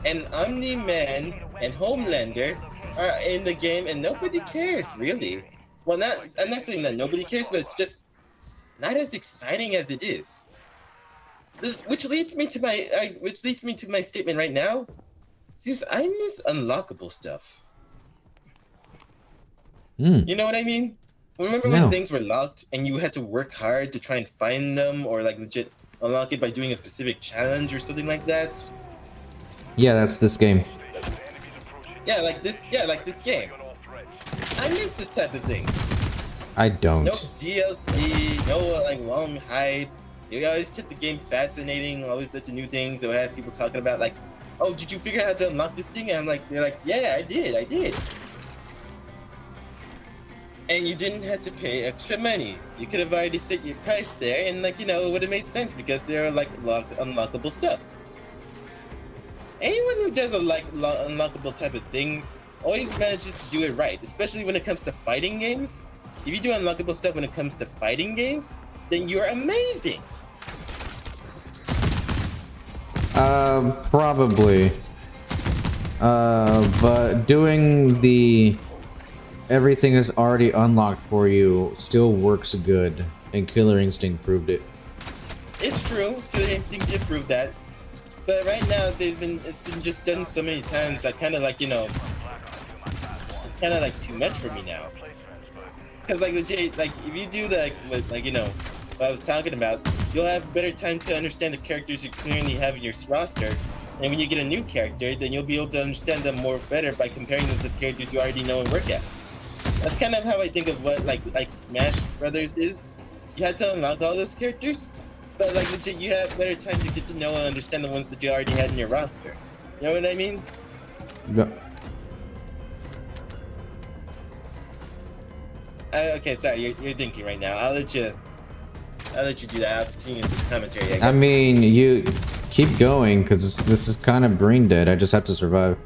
And Omni-Man and Homelander are in the game and nobody cares, really. Well, I'm not saying that nobody cares, but it's just not as exciting as it is. Which leads me to my statement right now. Seriously, I miss unlockable stuff. Hmm. You know what I mean? Remember No. when things were locked and you had to work hard to try and find them, or like legit unlock it by doing a specific challenge or something like that? Yeah, that's this game. Yeah, like this. Yeah, like this game. I miss this type of thing. I don't. No DLC, no like long hype. You always kept the game fascinating. Always led to new things. They'll have people talking about like, "Oh, did you figure out how to unlock this thing?" And I'm like, they're like, "Yeah, I did." And you didn't have to pay extra money. You could have already set your price there, and like it would have made sense because there are like unlockable stuff. Anyone who does a unlockable type of thing always manages to do it right, especially when it comes to fighting games. If you do unlockable stuff when it comes to fighting games, then you're amazing. Probably. But doing the everything is already unlocked for you still works good, and Killer Instinct proved it. It's true. Killer Instinct did prove that. But right now, it's been just done so many times. I kind of like it's kind of like too much for me now. Because like legit, like if you do that, what I was talking about, you'll have better time to understand the characters you currently have in your roster. And when you get a new character, then you'll be able to understand them more better by comparing them to the characters you already know and work as. That's kind of how I think of what like Smash Brothers is. You had to unlock all those characters, but like legit, you have better time to get to know and understand the ones that you already had in your roster. You know what I mean? Yeah. Okay, sorry, you're thinking right now. I'll let you do that. I'll continue the commentary. I guess. I mean, you keep going because this is kind of brain dead. I just have to survive.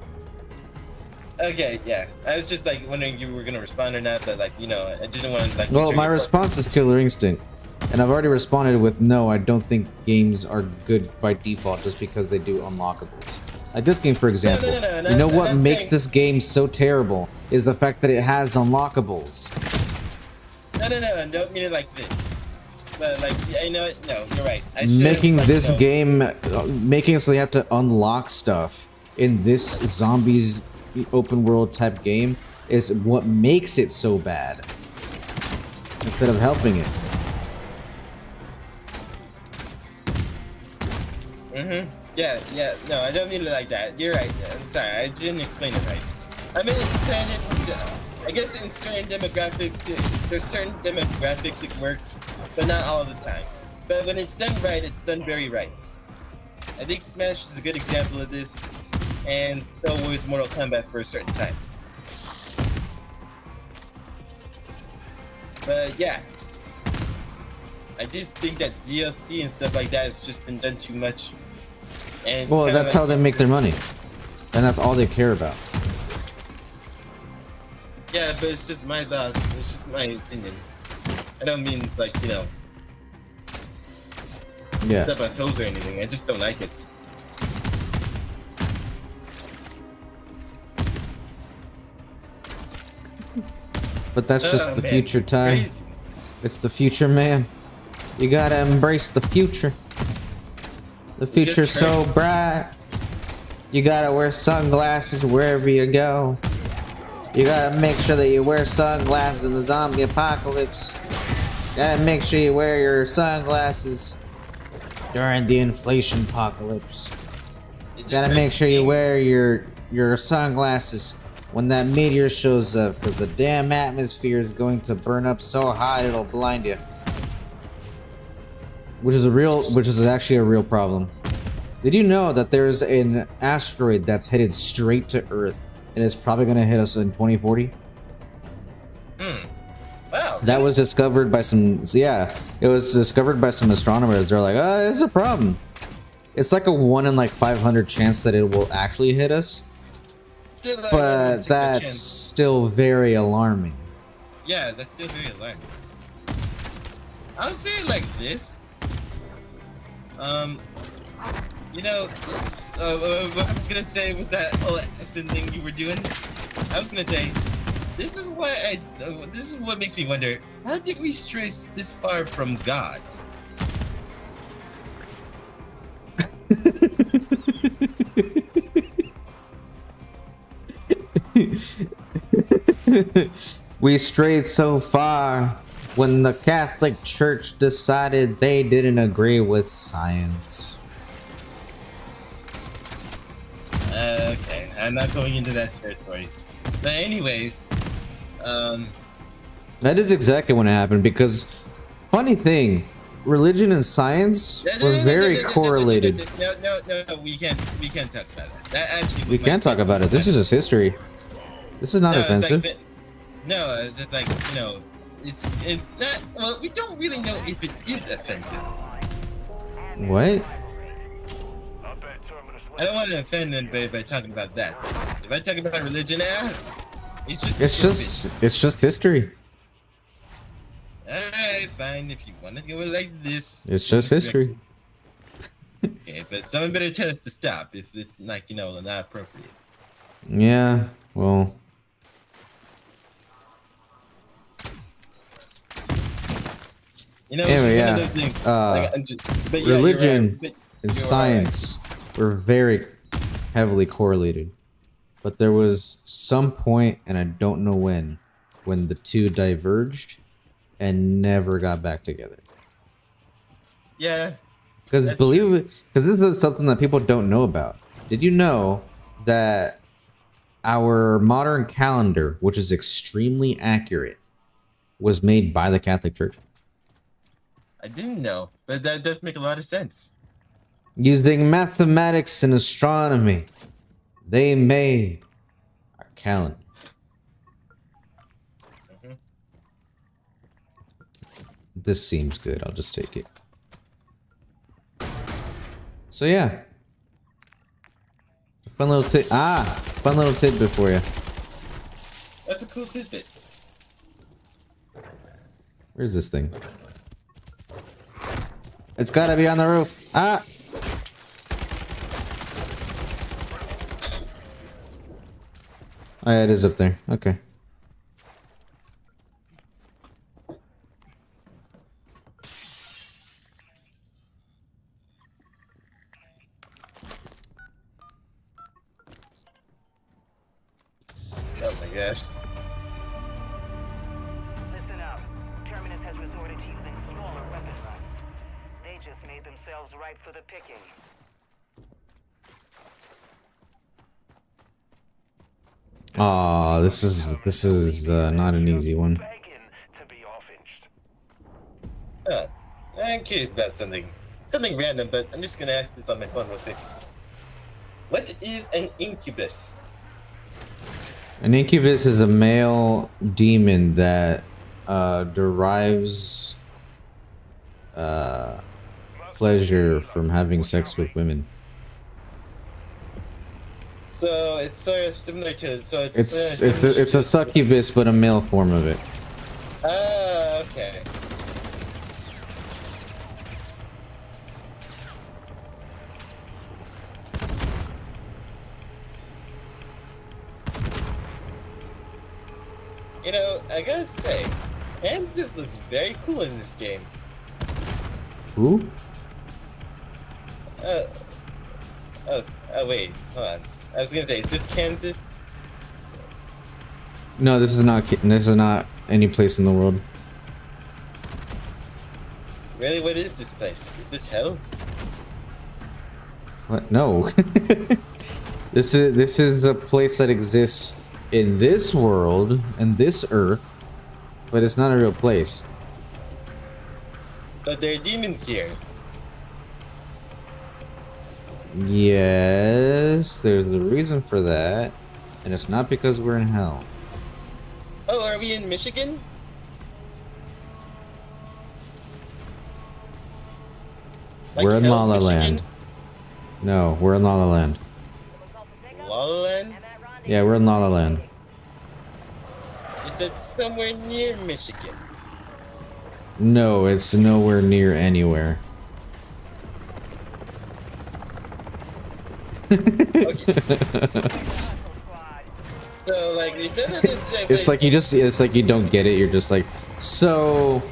Okay, yeah. I was just like wondering if you were gonna respond or not, but like I didn't want to like. Well, deter my your response focus. is Killer Instinct, and I've already responded with no. I don't think games are good by default just because they do unlockables. Like this game, for example. No, you know I'm what not makes saying- this game so terrible is the fact that it has unlockables. No, I don't mean it like this. But like, yeah, you know what? No, you're right. I should've, Making like, this game, making it so you have to unlock stuff in this zombies open world type game is what makes it so bad. Instead of helping it. Yeah. No, I don't mean it like that. You're right. I'm sorry. I didn't explain it right. I mean, I guess in certain demographics, there's certain demographics that work, but not all of the time. But when it's done right, it's done very right. I think Smash is a good example of this, and so was Mortal Kombat for a certain time. But yeah, I just think that DLC and stuff like that has just been done too much. And it's Well, kinda that's like how they make their money. And that's all they care about. Yeah, but it's just my thought. It's just my opinion. I don't mean like Yeah. step on toes or anything. I just don't like it. But that's just the Man, future, Ty. crazy. It's the future, man. You gotta embrace the future. The future's so crazy. bright. You gotta wear sunglasses wherever you go. You gotta make sure that you wear sunglasses in the zombie apocalypse. Gotta make sure you wear your sunglasses during the inflation apocalypse. It just Gotta make hurts sure you me. wear your sunglasses when that meteor shows up, because the damn atmosphere is going to burn up so hot it'll blind you. Which is actually a real problem. Did you know that there's an asteroid that's headed straight to Earth and it's probably gonna hit us in 2040? Wow. That was discovered by some, it was discovered by some astronomers. They're like, oh, it's a problem. It's like a 1 in like 500 chance that it will actually hit us, Still, but it's a good that's chance. still very alarming. Yeah, that's still very alarming. I'll say it like this. What I was gonna say with that whole accent thing you were doing, I was gonna say, this is what makes me wonder, how did we stray this far from God? We strayed so far when the Catholic Church decided they didn't agree with science. Okay, I'm not going into that territory. But anyways, That is exactly what happened because, funny thing, religion and science were very correlated. No, we can't talk about that. That actually We can talk about it. This is just history. This is not No, it's offensive. like, no, it's just like, it's not. Well, we don't really know if it is offensive. What? I don't want to offend anybody by talking about that. If I talk about religion now, it's just. It's just history. Alright, fine. If you want to go like this. It's just history. Okay, but someone better tell us to stop if it's like, not appropriate. Yeah. Well. Anyway, it's yeah. one of those things. But yeah, Religion you're right. and You're science were very heavily correlated, but there was some point, and I don't know when the two diverged and never got back together. Yeah. Because That's believe it, because this is something that people don't know about. Did you know that our modern calendar, which is extremely accurate, was made by the Catholic Church? I didn't know, but that does make a lot of sense. Using mathematics and astronomy, they made our calendar. Mhm. This seems good. I'll just take it. So yeah, fun little tidbit for you. That's a cool tidbit. Where's this thing? It's gotta be on the roof. Ah! Oh yeah, it is up there. Okay. Oh my gosh. Listen up. Terminus has resorted to using smaller weapon runs. They just made themselves right for the picking. Aw, this is not an easy one. Begging to be offinged. I'm curious about something random, but I'm just gonna ask this on my phone real quick. What is an incubus? An incubus is a male demon that derives pleasure from having sex with women. So it's sort of similar to It's a succubus, but a male form of it. Ah, okay. I gotta say, Hans just looks very cool in this game. Who? Wait, hold on. I was gonna say, is this Kansas? No, this is not. This is not any place in the world. Really, what is this place? Is this hell? What? No. This is a place that exists in this world and this Earth, but it's not a real place. But there are demons here. Yes, there's a reason for that, and it's not because we're in hell. Oh, are we in Michigan? Like We're in La Hell's La Michigan? Land. No, we're in La La Land. La La Land? Yeah, we're in La La Land. Is that somewhere near Michigan? No, it's nowhere near anywhere. Okay. So, like, It's like it's like you don't get it. You're just like, so.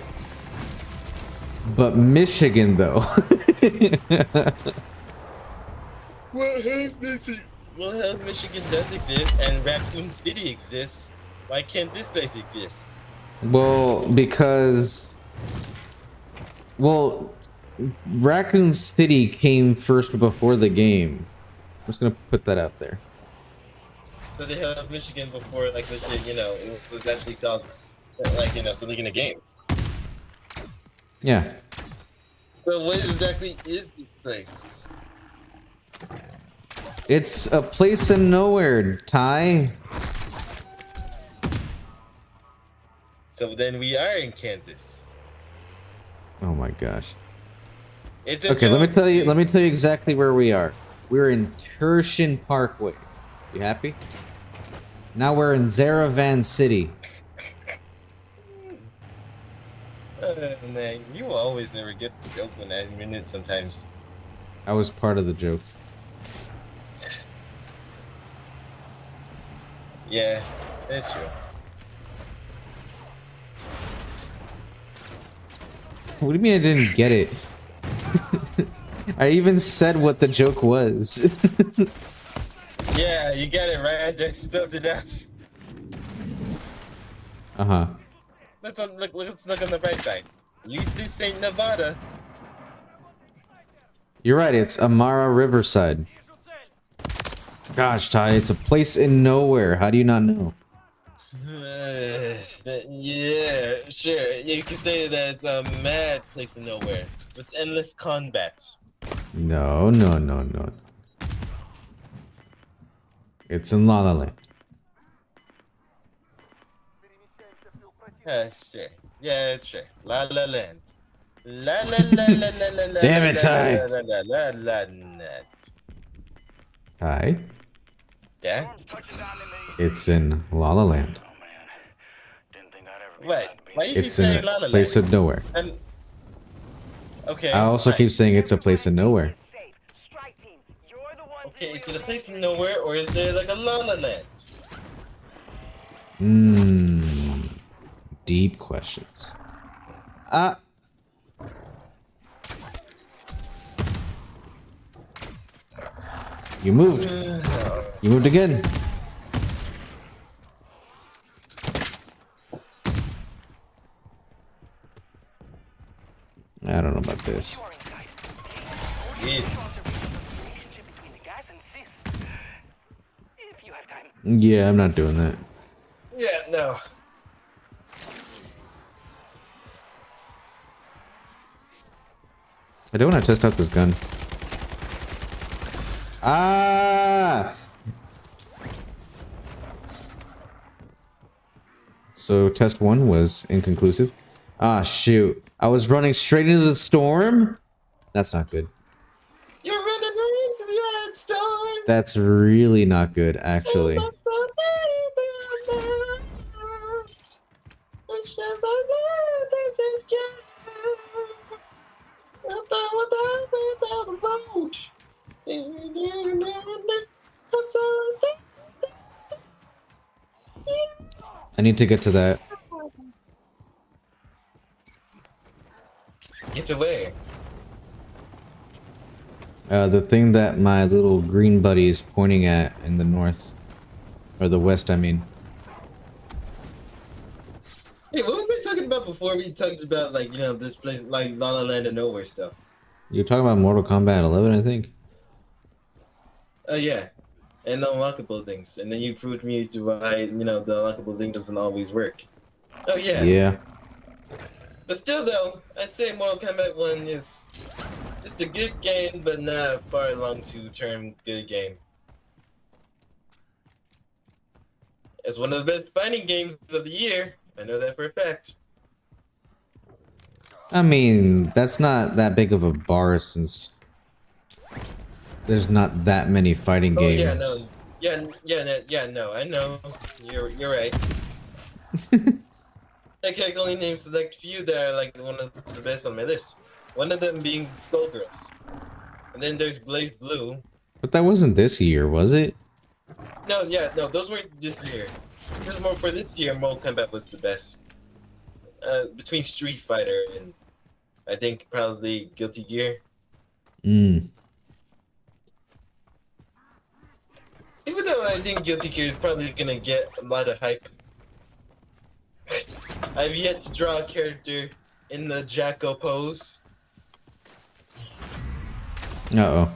But Michigan, though. Well, Hell's Michigan does exist, and Raccoon City exists. Why can't this place exist? Well, because... Well, Raccoon City came first before the game. I'm just gonna put that out there. So the hell is Michigan before, like, legit, you know, it was actually called, like, you know, something in a game. Yeah. So what exactly is this place? It's a place in nowhere, Ty. So then we are in Kansas. Oh my gosh. It's a Okay, let me joke. tell you. Let me tell you exactly where we are. We're in Tertian Parkway. You happy? Now we're in Zaravan City. Man, you always never get the joke when I mean it sometimes. I was part of the joke. Yeah, that's true. What do you mean I didn't get it? I even said what the joke was. Yeah, you got it right. I just spelled it out. Uh-huh. Let's look on the bright side. At least this ain't Nevada. You're right, it's Amara Riverside. Gosh, Ty, it's a place in nowhere. How do you not know? Yeah, sure. You can say that it's a mad place in nowhere with endless combat. No, no, no, no. It's in La La Land. Sure. Yeah, sure. La La Land. La la la la la la la. Damn it, Ty. La la la la la. Ty, Yeah. it's in La La Land. Wait. Why you keep It's in saying La La a place Land? of nowhere. Okay. I also fine. keep saying it's a place of nowhere. Okay, is it a place from nowhere or is there like a La La Land? Mmm. Deep questions. You moved. You moved again. I don't know about this. Yes. Yeah, I'm not doing that. Yeah, no. I do want to test out this gun. Ah! So test 1 was inconclusive. Ah, shoot. I was running straight into the storm? That's not good. You're running into the iron storm. That's really not good, actually. I need to get to that. Get away. The thing that my little green buddy is pointing at in the north. Or the west, I mean. Hey, what was I talking about before we talked about, like, you know, this place, like, La La Land and Nowhere stuff? You're talking about Mortal Kombat 11, I think? Oh, yeah. And the unlockable things. And then you proved me to why, you know, the unlockable thing doesn't always work. Oh, yeah. Yeah. But still, though, I'd say Mortal Kombat 1 is just a good game, but not far along to term good game. It's one of the best fighting games of the year. I know that for a fact. I mean, that's not that big of a bar since there's not that many fighting games. Oh, yeah, no. No, I know. You're right. I can only name select few that are like one of the best on my list. One of them being Skullgirls. And then there's Blaze Blue. But that wasn't this year, was it? No, those weren't this year. Just more for this year, Mortal Kombat was the best. Between Street Fighter and I think probably Guilty Gear. Mm. Even though I think Guilty Gear is probably gonna get a lot of hype I've yet to draw a character in the Jacko pose. Uh-oh.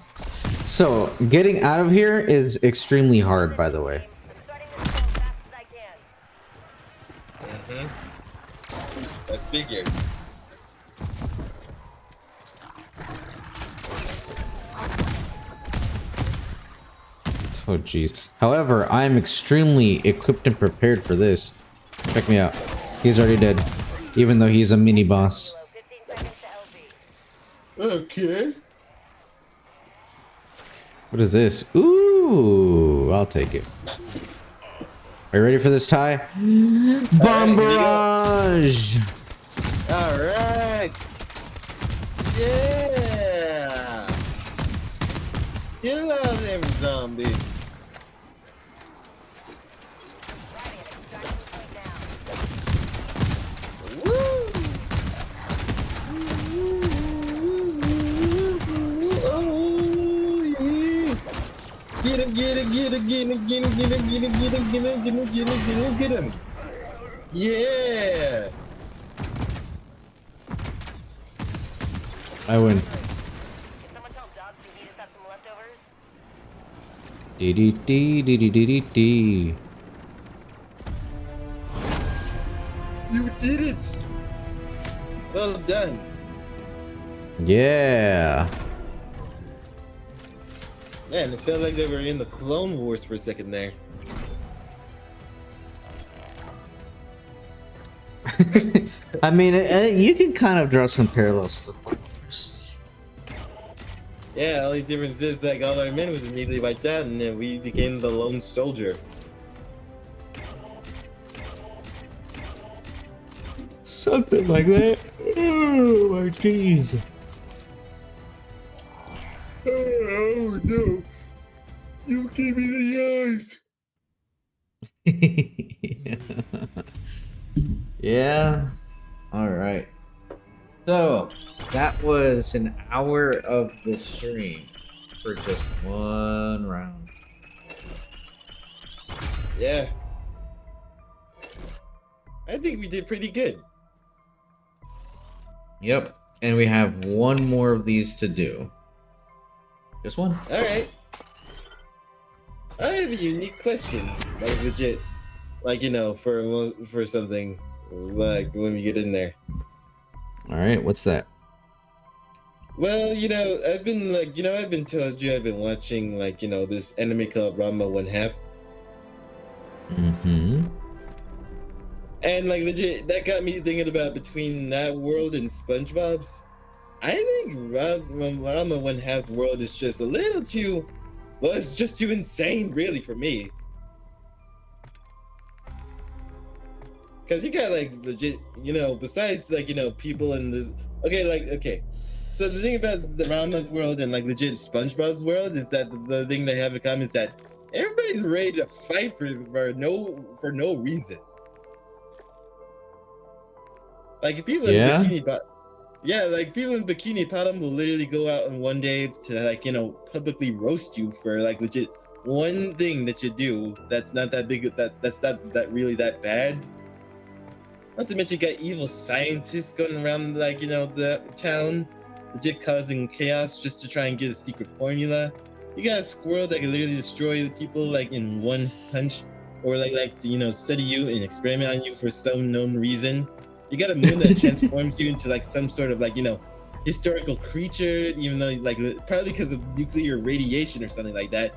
So, getting out of here is extremely hard, by the way. I'm starting this as fast as I can. I figured. Oh, jeez. However, I'm extremely equipped and prepared for this. Check me out. He's already dead. Even though he's a mini boss. Below 15 seconds to LZ. Okay. What is this? Ooh, I'll take it. Are you ready for this, Ty? Bomb barrage! Alright! Yeah! Kill all them zombies! Woo! Oh, yeah! Get him, get him, get him, get him, get him, get him, get him, get him, get him, get him, get him, get him, get him! Yeah! I win. Can someone tell Dobbs he just got some leftovers? Dee dee dee dee dee dee dee. You did it! Well done. Yeah. Man, it felt like they were in the Clone Wars for a second there. I mean, you can kind of draw some parallels to the Clone Wars. Yeah, the only difference is that all our men was immediately wiped out, and then we became the lone soldier. Something like that. Oh my jeez. Oh no! You give me the eyes! Yeah. All right. So that was an hour of the stream for just one round. Yeah. I think we did pretty good. Yep. And we have one more of these to do. Just one. Alright. I have a unique question. Like legit. Like, you know, for something. Like when we get in there. All right. What's that? Well, you know, I've been like, you know, I've been told you I've been watching like, you know, this anime called Ranma 1/2. Mm-hmm. And like legit, that got me thinking about between that world and SpongeBob's. I think Ranma 1/2 world is just a little too, well, it's just too insane, really, for me. Cause you got like legit, you know, besides like, you know, people in this. Okay. So the thing about the Ranma world and like legit SpongeBob's world is that the thing they have in common is that everybody's ready to fight for no reason. Like people in Bikini Bottom, yeah, like people in Bikini Bottom will literally go out on one day to like, you know, publicly roast you for like legit one thing that you do that's not that big, that's not that really that bad. Not to mention you got evil scientists going around like, you know, the town, legit causing chaos just to try and get a secret formula. You got a squirrel that can literally destroy people like in one punch, or like you know, study you and experiment on you for some known reason. You got a moon that transforms you into like some sort of like, you know, historical creature, even though like probably because of nuclear radiation or something like that.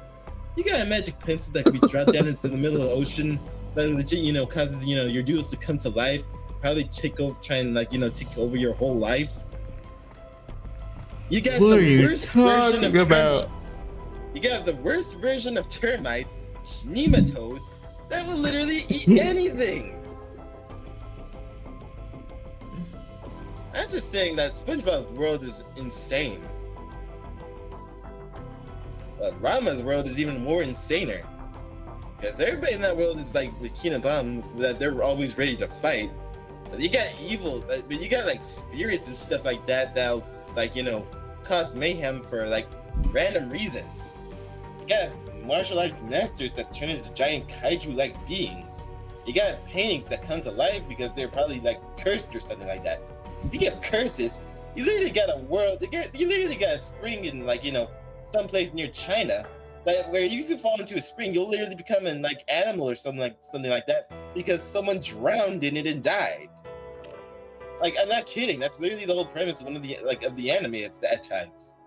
You got a magic pencil that can be dropped down into the middle of the ocean that legit, you know, causes, you know, your duels to come to life. Probably try and like, you know, take over your whole life. You got What the are you worst version of talking about? You got the worst version of termites, nematodes, that will literally eat anything. I'm just saying that SpongeBob's world is insane. But Ranma's world is even more insaner. Because everybody in that world is like with Bikini Bottom, that they're always ready to fight. But you got evil, but you got like spirits and stuff like that that'll like, you know, cause mayhem for like random reasons. You got martial arts masters that turn into giant kaiju-like beings. You got paintings that come to life because they're probably like cursed or something like that. Speaking of curses, you literally got a world. You literally got a spring in like someplace near China, like where if you fall into a spring, you'll literally become an like animal or something like that because someone drowned in it and died. Like I'm not kidding. That's literally the whole premise of one of the anime. It's at times.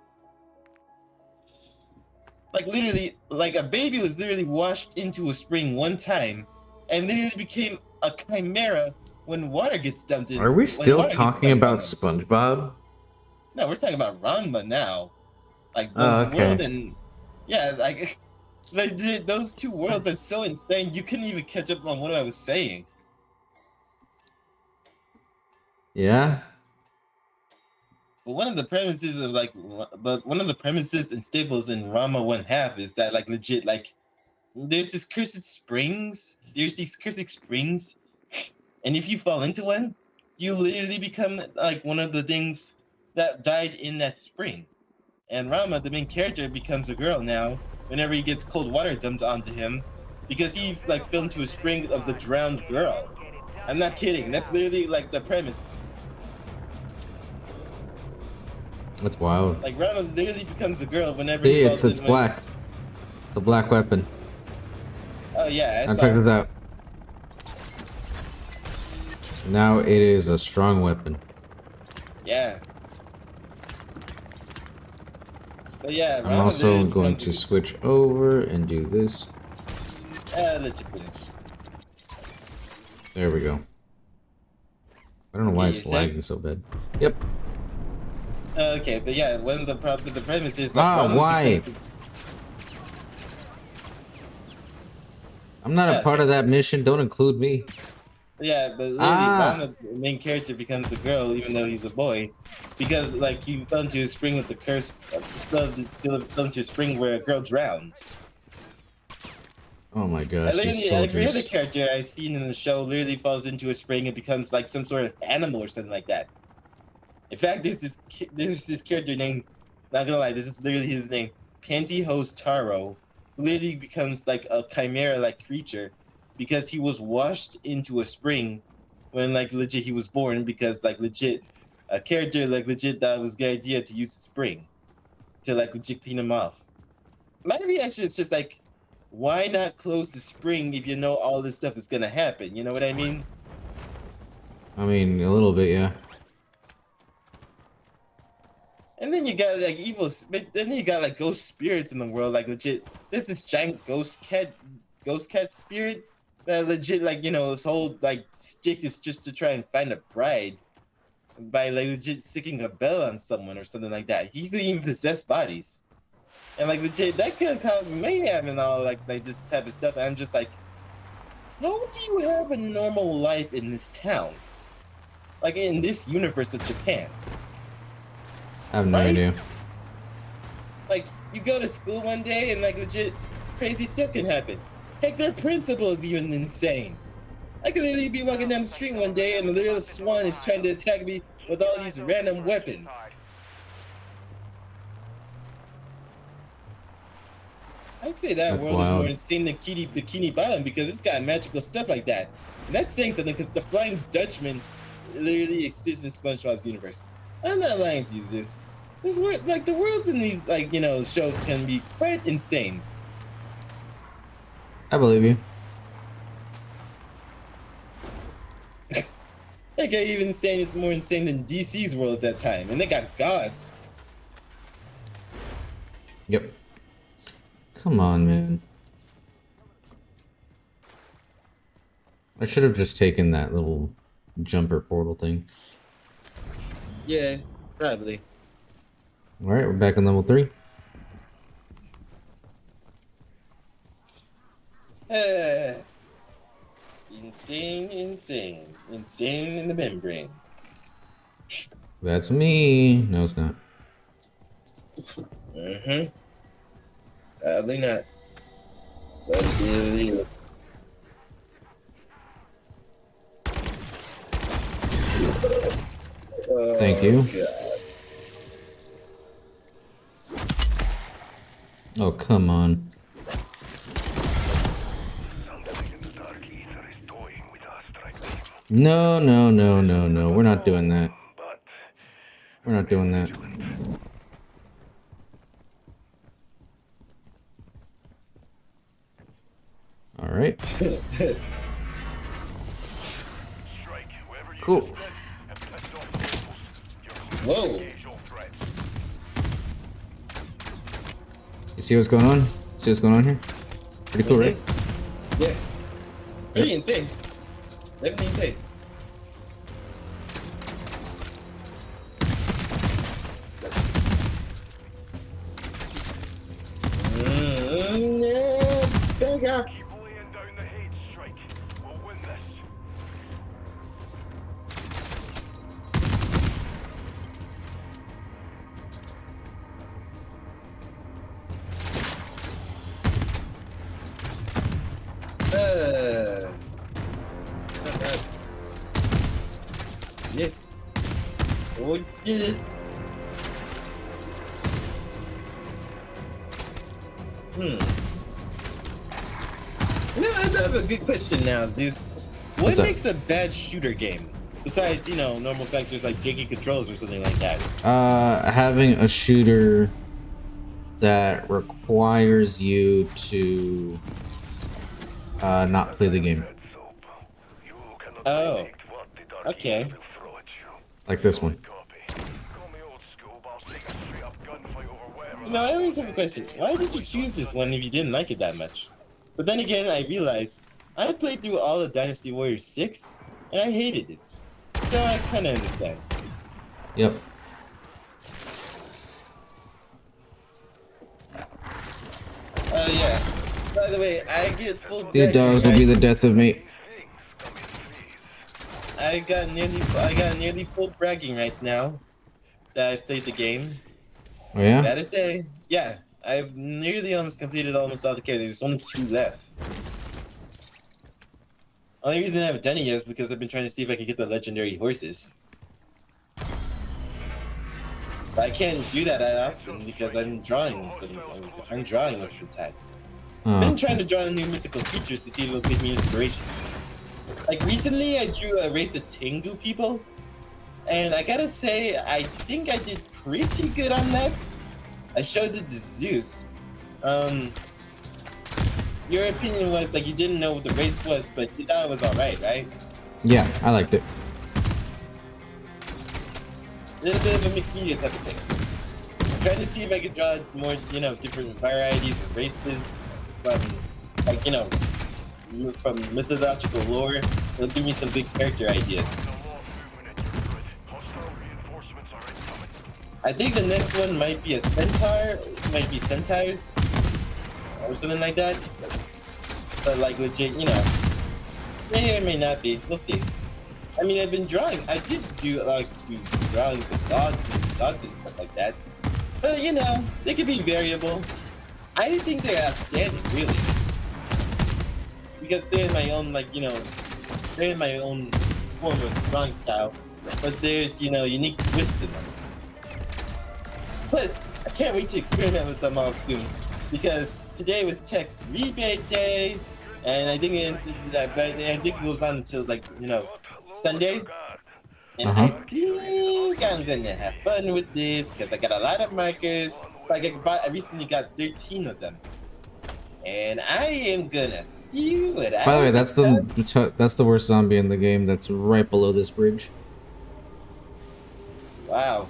Like literally, like a baby was literally washed into a spring one time, and literally became a chimera when water gets dumped in. Are we when still water gets talking dumped about on them. SpongeBob? No, we're talking about Ranma now. Like Oh, those okay. world and yeah, like those two worlds are so insane. You couldn't even catch up on what I was saying. Yeah. But one of the premises and staples in Rama 1/2 is that like legit like there's these cursed springs, and if you fall into one, you literally become like one of the things that died in that spring. And Rama, the main character, becomes a girl now whenever he gets cold water dumped onto him because he like fell into a spring of the drowned girl. I'm not kidding. That's literally like the premise. That's wild. Like Rama literally becomes a girl whenever See, he it's falls in. black. It's a black weapon. Oh yeah, I checked it out. Now it is a strong weapon. Yeah. But yeah, I'm Rama also literally going becomes to switch over and do this. Let you finish. There we go. I don't know why Okay, it's you said- lagging so bad. Yep. Okay, but yeah, one of the premise is Ah, why? becomes I'm not Yeah, a part of that mission. Don't include me. yeah, but literally, Rama, the main character, becomes a girl even though he's a boy, because like he fell into a spring with the curse, fell into a spring where a girl drowned. Oh my gosh, And these literally, every other soldiers. character I've seen in the show literally falls into a spring and becomes like some sort of animal or something like that. In fact, there's this character named, not gonna lie, this is literally his name, Pantyhose Taro, who literally becomes like a chimera-like creature because he was washed into a spring when like legit he was born because like legit a character like legit that was a good idea to use the spring to like legit clean him off. My reaction is just like, why not close the spring if you know all this stuff is gonna happen? You know what I mean? I mean, a little bit, yeah. And then you got like but then you got like ghost spirits in the world, like legit. There's this giant ghost cat spirit that legit like his whole like stick is just to try and find a bride by like legit sticking a bell on someone or something like that. He could even possess bodies, and like legit that could cause mayhem and all like this type of stuff. And I'm just like, how do you have a normal life in this town, like in this universe of Japan? I have no Right? idea. Like, you go to school one day and, like, legit crazy stuff can happen. Heck, their principal is even insane. I could literally be walking down the street one day and the little swan is trying to attack me with all these random weapons. I'd say that That's world is wild. more insane than Bikini Bottom because it's got magical stuff like that. And that's saying something because the Flying Dutchman literally exists in SpongeBob's universe. I'm not lying to you, Zeus. This world, like the worlds in these, like shows can be quite insane. I believe you. Like I even saying it's more insane than DC's world at that time, and they got gods. Yep. Come on, man. I should have just taken that little jumper portal thing. Yeah, probably. Alright, we're back on level 3. Insane in the membrane. That's me. No, it's not. Probably not. But it's illegal. Thank you. God. Oh, come on. Something in the dark ether is toying No, no, no, no, no. We're not doing that. But We're not doing that. All right. strike whoever you Cool. suspect and fend off the rebels. You're Whoa. engage all threats. You see what's going on? See what's going on here? Pretty cool, right? Yeah. Pretty insane. Definitely insane. Yeah. Bigger. Keep laying down the hate, Strike. We'll win this. Uh, yes. Oh, yeah. You know, I have a good question now, Zeus. What What's up? makes a bad shooter game? Besides, normal factors like janky controls or something like that. Having a shooter that requires you to not play the game, You cannot Oh, predict what the Dark okay. Angel will throw at you. like this one. Copy. Call me old school, but I'll take a straight up gunfight over wherever. Now, I always have a question. Why did you choose this one if you didn't like it that much? But then again, I realized I played through all of Dynasty Warriors 6, and I hated it. So I kind of understand. Yep. Yeah. By the way, I get full. These dogs will be the death of me. I got nearly full bragging rights now that I played the game. Oh yeah? Gotta say, yeah, I've nearly almost completed almost all the characters. There's only 2 left. Only reason I haven't done it yet is because I've been trying to see if I can get the legendary horses. But I can't do that often because I'm drawing. I'm drawing most of the time. I've been trying to draw new mythical creatures to see if it'll give me inspiration. Like recently, I drew a race of Tengu people, and I gotta say, I think I did pretty good on that. I showed it to Zeus. Your opinion was like you didn't know what the race was, but you thought it was alright, right? Yeah, I liked it. A little bit of a mixed media type of thing. I'm trying to see if I could draw more, different varieties of races from, like, from mythological lore. It'll give me some big character ideas. There's a lot of movement in your grid. Hostile reinforcements are incoming. I think the next one might be a centaur, might be centaurs, or something like that. But like legit, may or may not be. We'll see. I mean, I've been drawing. I did do drawings of gods and stuff like that. But they could be variable. I think they're outstanding, really, because they're in my own they're in my own form of drawing style. But there's unique twist in them. Plus, I can't wait to experiment with them all soon, because today was Tech's rebate day, and I think it goes on until Sunday. And I think I'm gonna have fun with this because I got a lot of markers. I recently got 13 of them, and I am gonna see what. By the way, that's the worst zombie in the game. That's right below this bridge. Wow.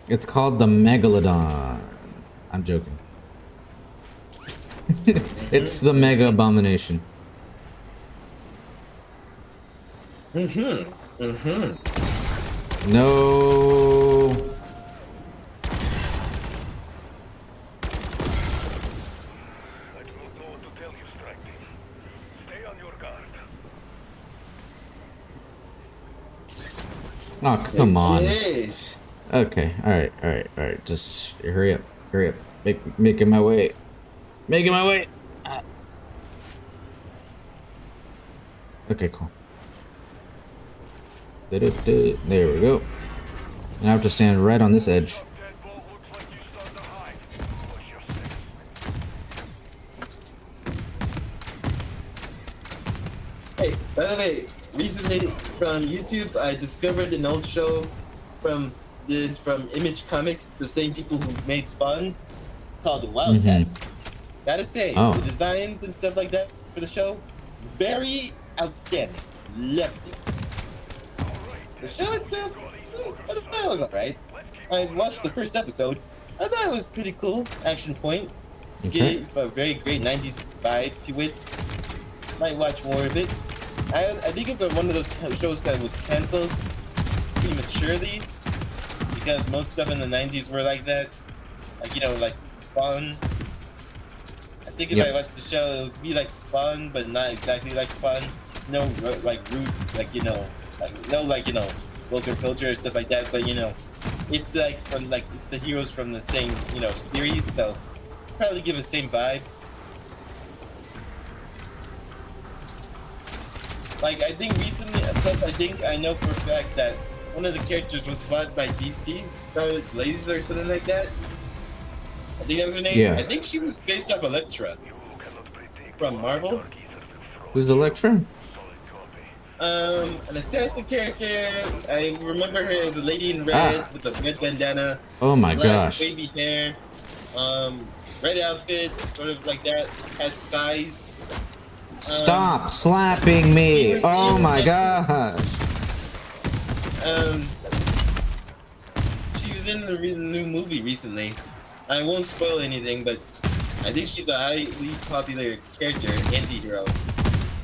It's called the Megalodon. I'm joking. It's the Mega Abomination. No. I do not know what to tell you, Strike Team. Stay on your guard. Oh, come on. Hey. Okay, alright. Just hurry up. Making my way. Ah. Okay, cool. There we go. Now I have to stand right on this edge. Deadbolt looks like you started to hide. Push your six. Hey, by the way, recently from YouTube, I discovered an old show from Image Comics, the same people who made Spawn, called Wildcats. Gotta say, Oh. the designs and stuff like that for the show, very outstanding. Loved it. The show itself, I thought it was alright. I watched the first episode. I thought it was pretty cool. Action point. Okay. Get a very great 90s vibe to it. Might watch more of it. I think it's one of those shows that was canceled prematurely because most stuff in the 90s were like that. Like, you know, like Spawn. I think if Yep. I watched the show, it would be like Spawn, but not exactly like Spawn. No, like, root, like, you know, vulgar culture or stuff like that, but, you know, it's like from, like, it's the heroes from the same, you know, series, so probably give the same vibe. Like, I think recently, plus I think I know for a fact that one of the characters was bought by DC, Scarlet Blaze or something like that. I think that was her name. Yeah. I think she was based off Elektra from Marvel. Who's Electra? An assassin character. I remember her as a lady in red with a red bandana, Oh my black gosh. wavy hair, red outfit, sort of like that. Had size. Stop slapping me! he was- Oh he my was- gosh. She was in the new movie recently. I won't spoil anything, but I think she's a highly popular character, anti-hero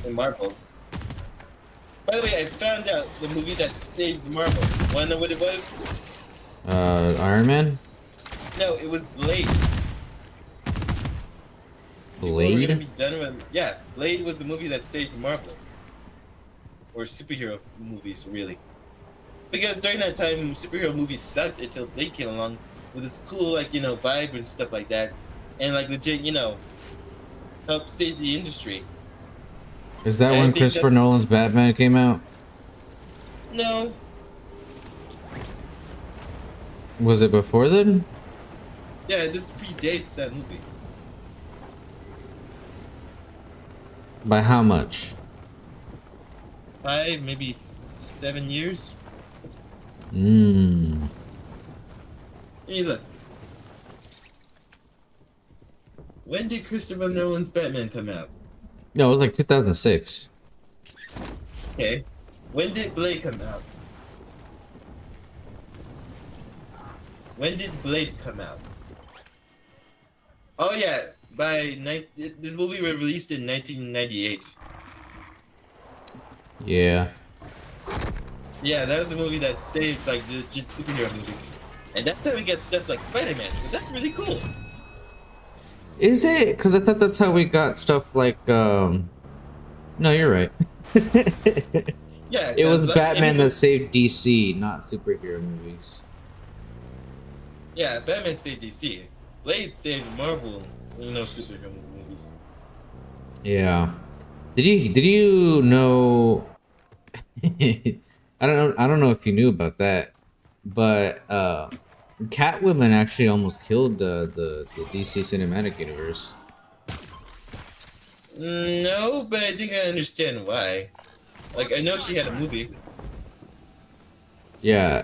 in Marvel. By the way, I found out the movie that saved Marvel. Wanna know what it was? Iron Man? No, it was Blade. People were gonna Blade? be done with, yeah, Blade was the movie that saved Marvel. Or superhero movies, really. Because during that time, superhero movies sucked until Blade came along with this cool, like, you know, vibe and stuff like that. And, like, legit, you know, help save the industry. Is that I when think Christopher that's- Nolan's Batman came out? No, Was it before then? yeah, this predates that movie. By how much? 5, maybe 7 years. Mmm. Hey, look. When did Christopher Nolan's Batman come out? No, it was like 2006. Okay. When did Blade come out? When did Blade come out? Oh yeah, this movie was released in 1998. Yeah. Yeah, that was the movie that saved like the legit superhero movie. And that's how we get stuff like Spider-Man, so that's really cool. Is it? Because I thought that's how we got stuff like, No, you're right. Yeah, It was 'cause, like, Batman that saved DC, not superhero movies. Yeah, Batman saved DC. Blade saved Marvel, you know, superhero movies. Yeah. Did you know I don't know if you knew about that, but Catwoman actually almost killed the DC cinematic universe. No, but I think I understand why. Like, I know she had a movie. Yeah.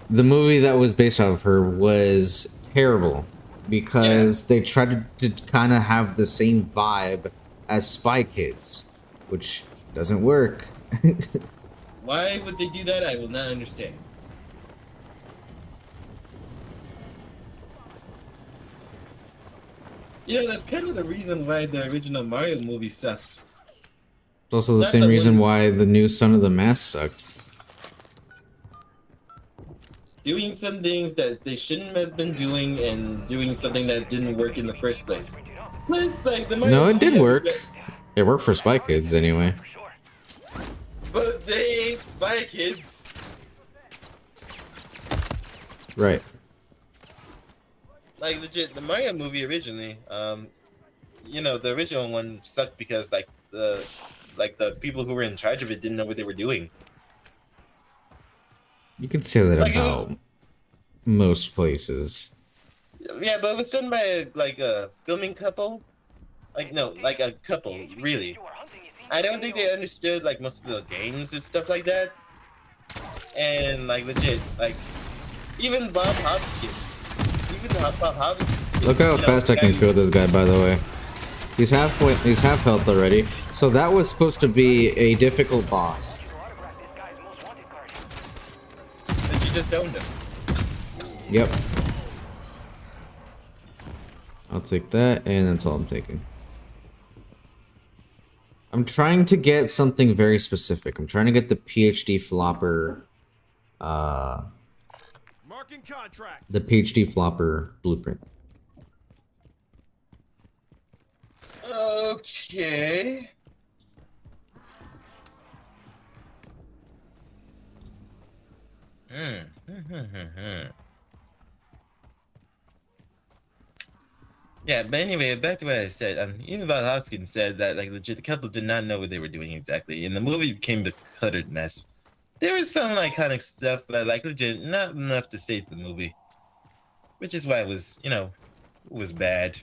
The movie that was based off of her was terrible because they tried to kind of have the same vibe as Spy Kids, which doesn't work. Why would they do that? I will not understand. You know, that's kind of the reason why the original Mario movie sucked. It's also the Not same the reason one- why the new Son of the Mask sucked. Doing some things that they shouldn't have been doing and doing something that didn't work in the first place. Plus, like, the Mario No, it movie did has- work. It worked for Spy Kids anyway. But they ain't Spy Kids. Right. Like, legit, the Mario movie originally, you know, the original one sucked because, like, the people who were in charge of it didn't know what they were doing. You can say that Like, it about was- most places. Yeah, but it was done by, like, a filming couple. Like, no, like a couple, really. You are hunting, you see? I don't think they understood like most of the games and stuff like that. And like legit, like even Bob Hoskins, Bob Hoskins. Look how you know, fast I can guy- kill this guy, by the way. He's half health already. So that was supposed to be a difficult boss. Autograph this guy's most wanted card. That you just owned him. Yep. I'll take that, and that's all I'm taking. I'm trying to get something very specific. I'm trying to get the PhD flopper, Marking contract. the PhD flopper blueprint. Okay. Yeah, but anyway, back to what I said. Even Bob Hoskins said that, like, legit, the couple did not know what they were doing exactly, and the movie became a cluttered mess. There was some iconic stuff, but like, legit, not enough to save the movie, which is why it was, you know, it was bad.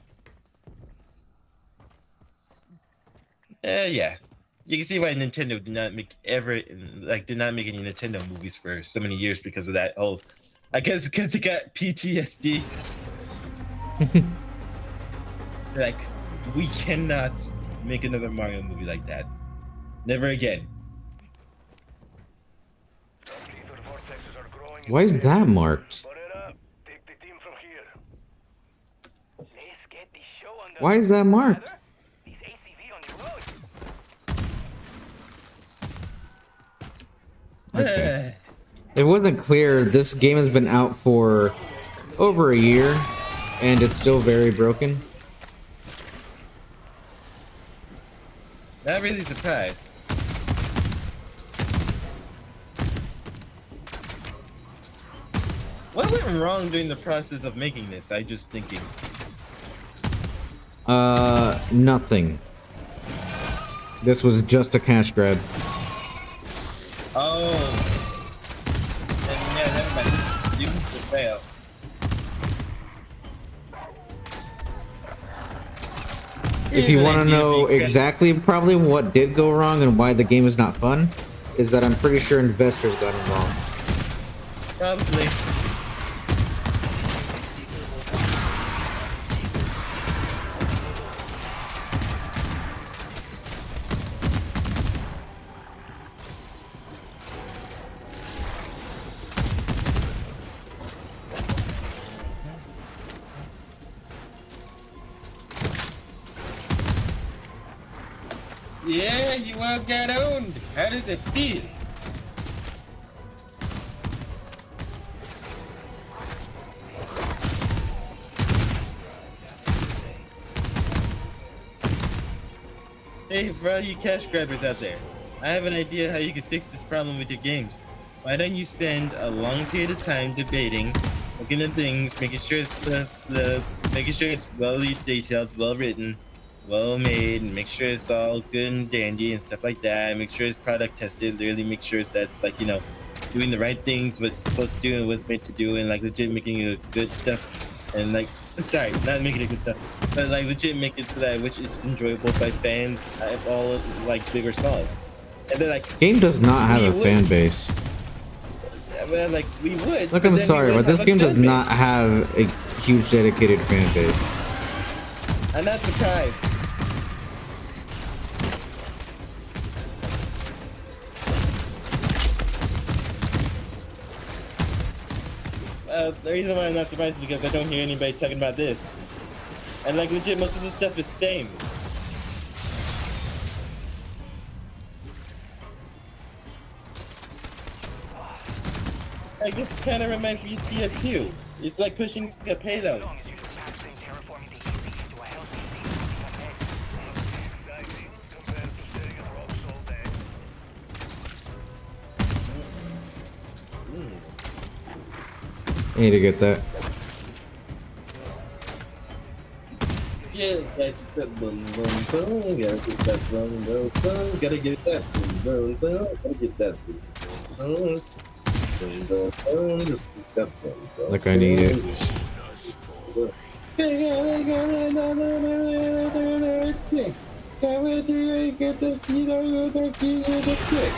Yeah, you can see why Nintendo did not make any Nintendo movies for so many years because of that. Oh, I guess because it got PTSD. Like, we cannot make another Mario movie like that. Never again. Ether vortexes are growing. Why is that marked? Put it up. Take the team from here. Let's get the show on the Why is that marked? These ACV on the road. Okay. It wasn't clear. This game has been out for over a year, and it's still very broken. Not really surprised. What went wrong during the process of making this? I just thinking. Nothing. This was just a cash grab. Oh. Then, yeah, never mind. This is the fail. If you want to know exactly probably what did go wrong and why the game is not fun, is that I'm pretty sure investors got involved. Probably. Yeah, you all got owned. How does it feel? Hey, for all you cash grabbers out there, I have an idea how you could fix this problem with your games. Why don't you spend a long period of time debating, looking at things, making sure it's well detailed, well written, well made, and make sure it's all good and dandy and stuff like that. Make sure it's product tested. Really make sure that's like, you know, doing the right things, what's supposed to do and what's meant to do, and like legit making it good stuff. And like, sorry, not making it good stuff, but like legit make it so that which is enjoyable by fans of all like big or small. And then like, Game does not have we a would- fan base. well, like we would. Look, but I'm then we sorry, wouldn't but this have a game does fan base. not have a huge dedicated fan base. I'm not surprised. The reason why I'm not surprised is because I don't hear anybody talking about this. And like legit, most of the stuff is the same. I guess it kind of reminds me of TF2. It's like pushing a payload. As long as you surpass things terraforming the ECVs to a healthy speed, Exciting compared to staying at rocks all day. I need to get that. Yeah, gotta get that boom boom boom. Gotta get that boom boom boom. Gotta get that boom boom boom. Gotta get that boom boom boom. Boom boom boom. Just get that boom boom. Like I need it. can't wait to get to see the trick.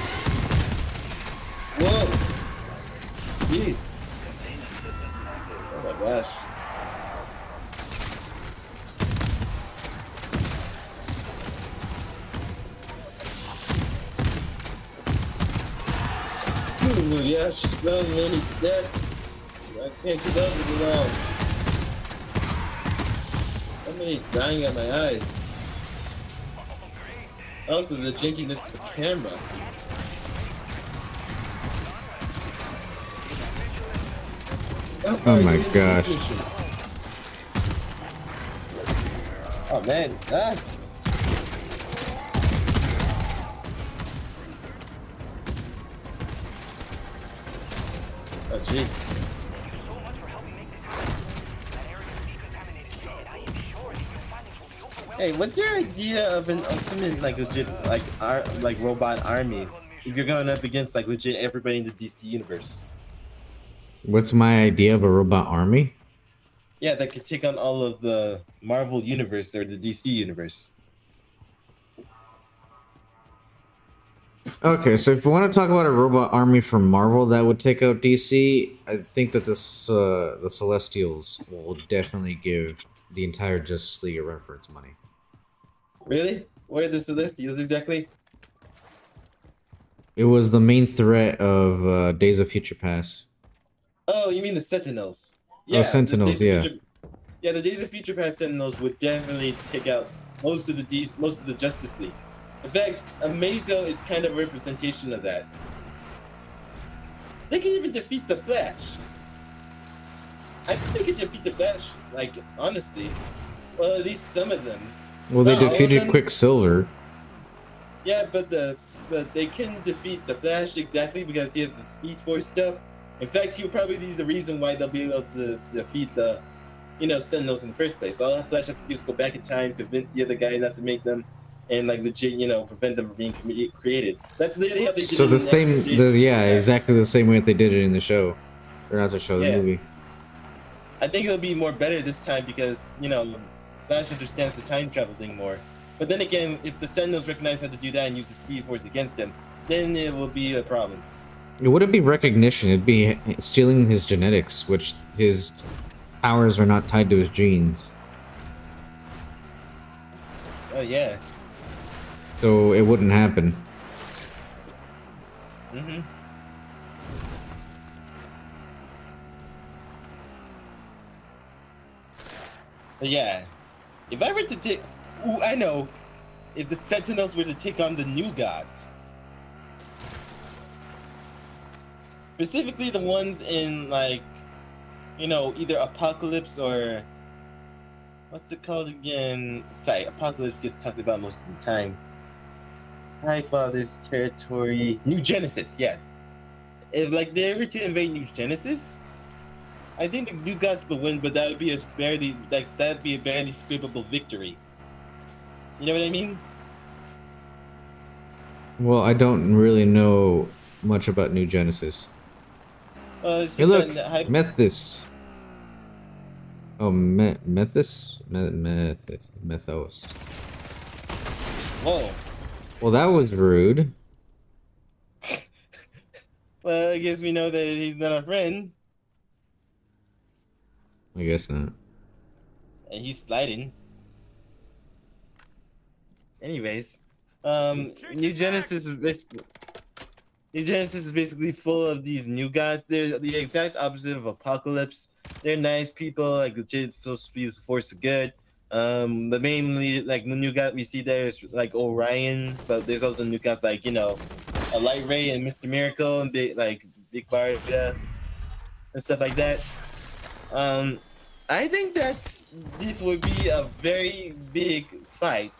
Whoa! Jeez. Oh my gosh. Ooh, yeah, so many deaths. I can't keep up with it all. Somebody's dying at my eyes. Also, the jankiness of the camera. Oh my gosh. Oh man, ah! Oh jeez. So much for helping make this happen. That area is decontaminated, and I am sure that your findings will be overwhelming. Hey, what's your idea of an ultimate like legit like robot army if you're going up against like legit everybody in the DC universe? What's my idea of a robot army? Yeah, that could take on all of the Marvel universe or the DC universe. Okay, so if you want to talk about a robot army from Marvel that would take out DC, I think that this the Celestials will definitely give the entire Justice League a run for its money. Really? Where are the Celestials exactly? It was the main threat of Days of Future Past. Oh, you mean the Sentinels? Sentinels, the Days of yeah. Future- yeah, the Days of Future Past Sentinels would definitely take out most of the Justice League. In fact, Amazo is kind of a representation of that. They can even defeat the Flash. I think they can defeat the Flash, like, honestly. Well, at least some of them. Well, they Not all of defeated them. Quicksilver. Yeah, but they can defeat the Flash exactly because he has the Speed Force stuff. In fact, he'll probably be the reason why they'll be able to defeat the, Sentinels in the first place. All Flash has to do is go back in time, convince the other guy not to make them, and like legit, prevent them from being created. That's literally how they did So it the in same, Days- exactly the same way that they did it in the show, or not the show, the Yeah. movie. I think it'll be more better this time because, Flash understands the time travel thing more. But then again, if the Sentinels recognize how to do that and use the Speed Force against him, then it will be a problem. It wouldn't be recognition; it'd be stealing his genetics, which his powers are not tied to his genes, Oh yeah. so it wouldn't happen. Mm-hmm. But yeah, if I were to take, I know, if the Sentinels were to take on the New Gods, specifically the ones in like, either Apocalypse or what's it called again? Sorry, Apocalypse gets talked about most of the time. High Father's territory, New Genesis, yeah. If like they were to invade New Genesis, I think the New Gods would win, but that'd be a barely scrapable victory. You know what I mean? Well, I don't really know much about New Genesis. It's Hey, just look, that Methist. Oh, Methist? Methost. Whoa. Well, that was rude. Well, I guess we know that he's not a friend, I guess not. and he's sliding. Anyways, New Genesis is basically full of these new guys. They're the exact opposite of Apocalypse. They're nice people, like legit supposed to be the force of good. The mainly like the new guy we see there is like Orion, but there's also new guys like a Light Ray and Mr. Miracle and Big Barda and stuff like that. I think this would be a very big fight.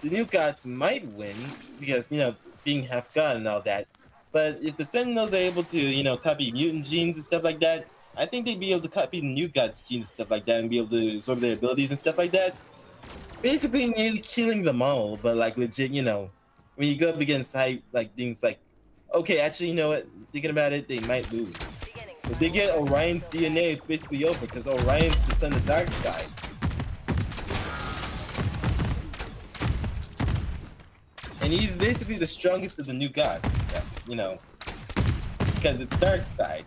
The New Gods might win because being half god and all that. But if the Sentinels are able to copy mutant genes and stuff like that, I think they'd be able to copy the New Gods genes and stuff like that and be able to absorb their abilities and stuff like that. Basically, nearly killing them all. But like legit, when you go up against things like, okay, actually, you know what? Thinking about it, they might lose. If they get Orion's DNA, it's basically over because Orion's the son of Darkseid. And he's basically the strongest of the new gods, you know, because it's dark side.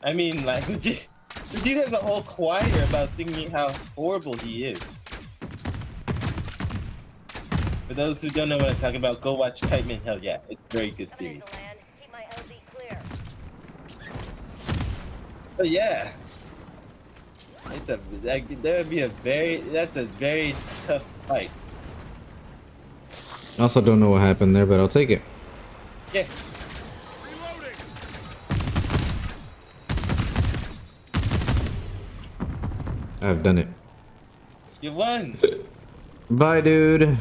I mean, like, legit, the dude has a whole choir about singing how horrible he is. For those who don't know what I'm talking about, go watch Kite Man. Hell yeah, it's a very good series. Keep my LZ clear. But yeah, it's that's a very tough fight. I also don't know what happened there, but I'll take it. Yeah. I've done it. You won. Bye, dude.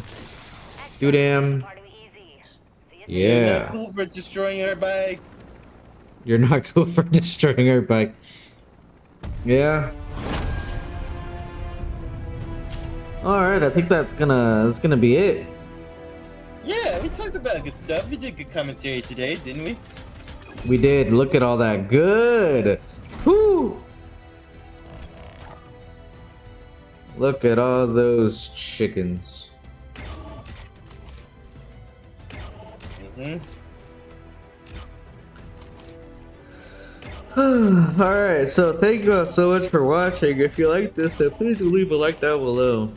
Do damn. Part of easy. See you You're Yeah. not cool for destroying our bike. You're not cool for destroying our bike. Yeah. Alright, I think that's gonna be it. Yeah, we talked about good stuff. We did good commentary today, didn't we? We did. Look at all that good. Whoo! Look at all those chickens. Alright, so thank you all so much for watching. If you like this, then please do leave a like down below.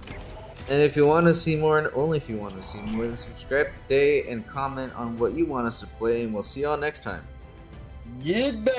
And if you want to see more, and only if you want to see more, then subscribe today and comment on what you want us to play, and we'll see y'all next time. Goodbye.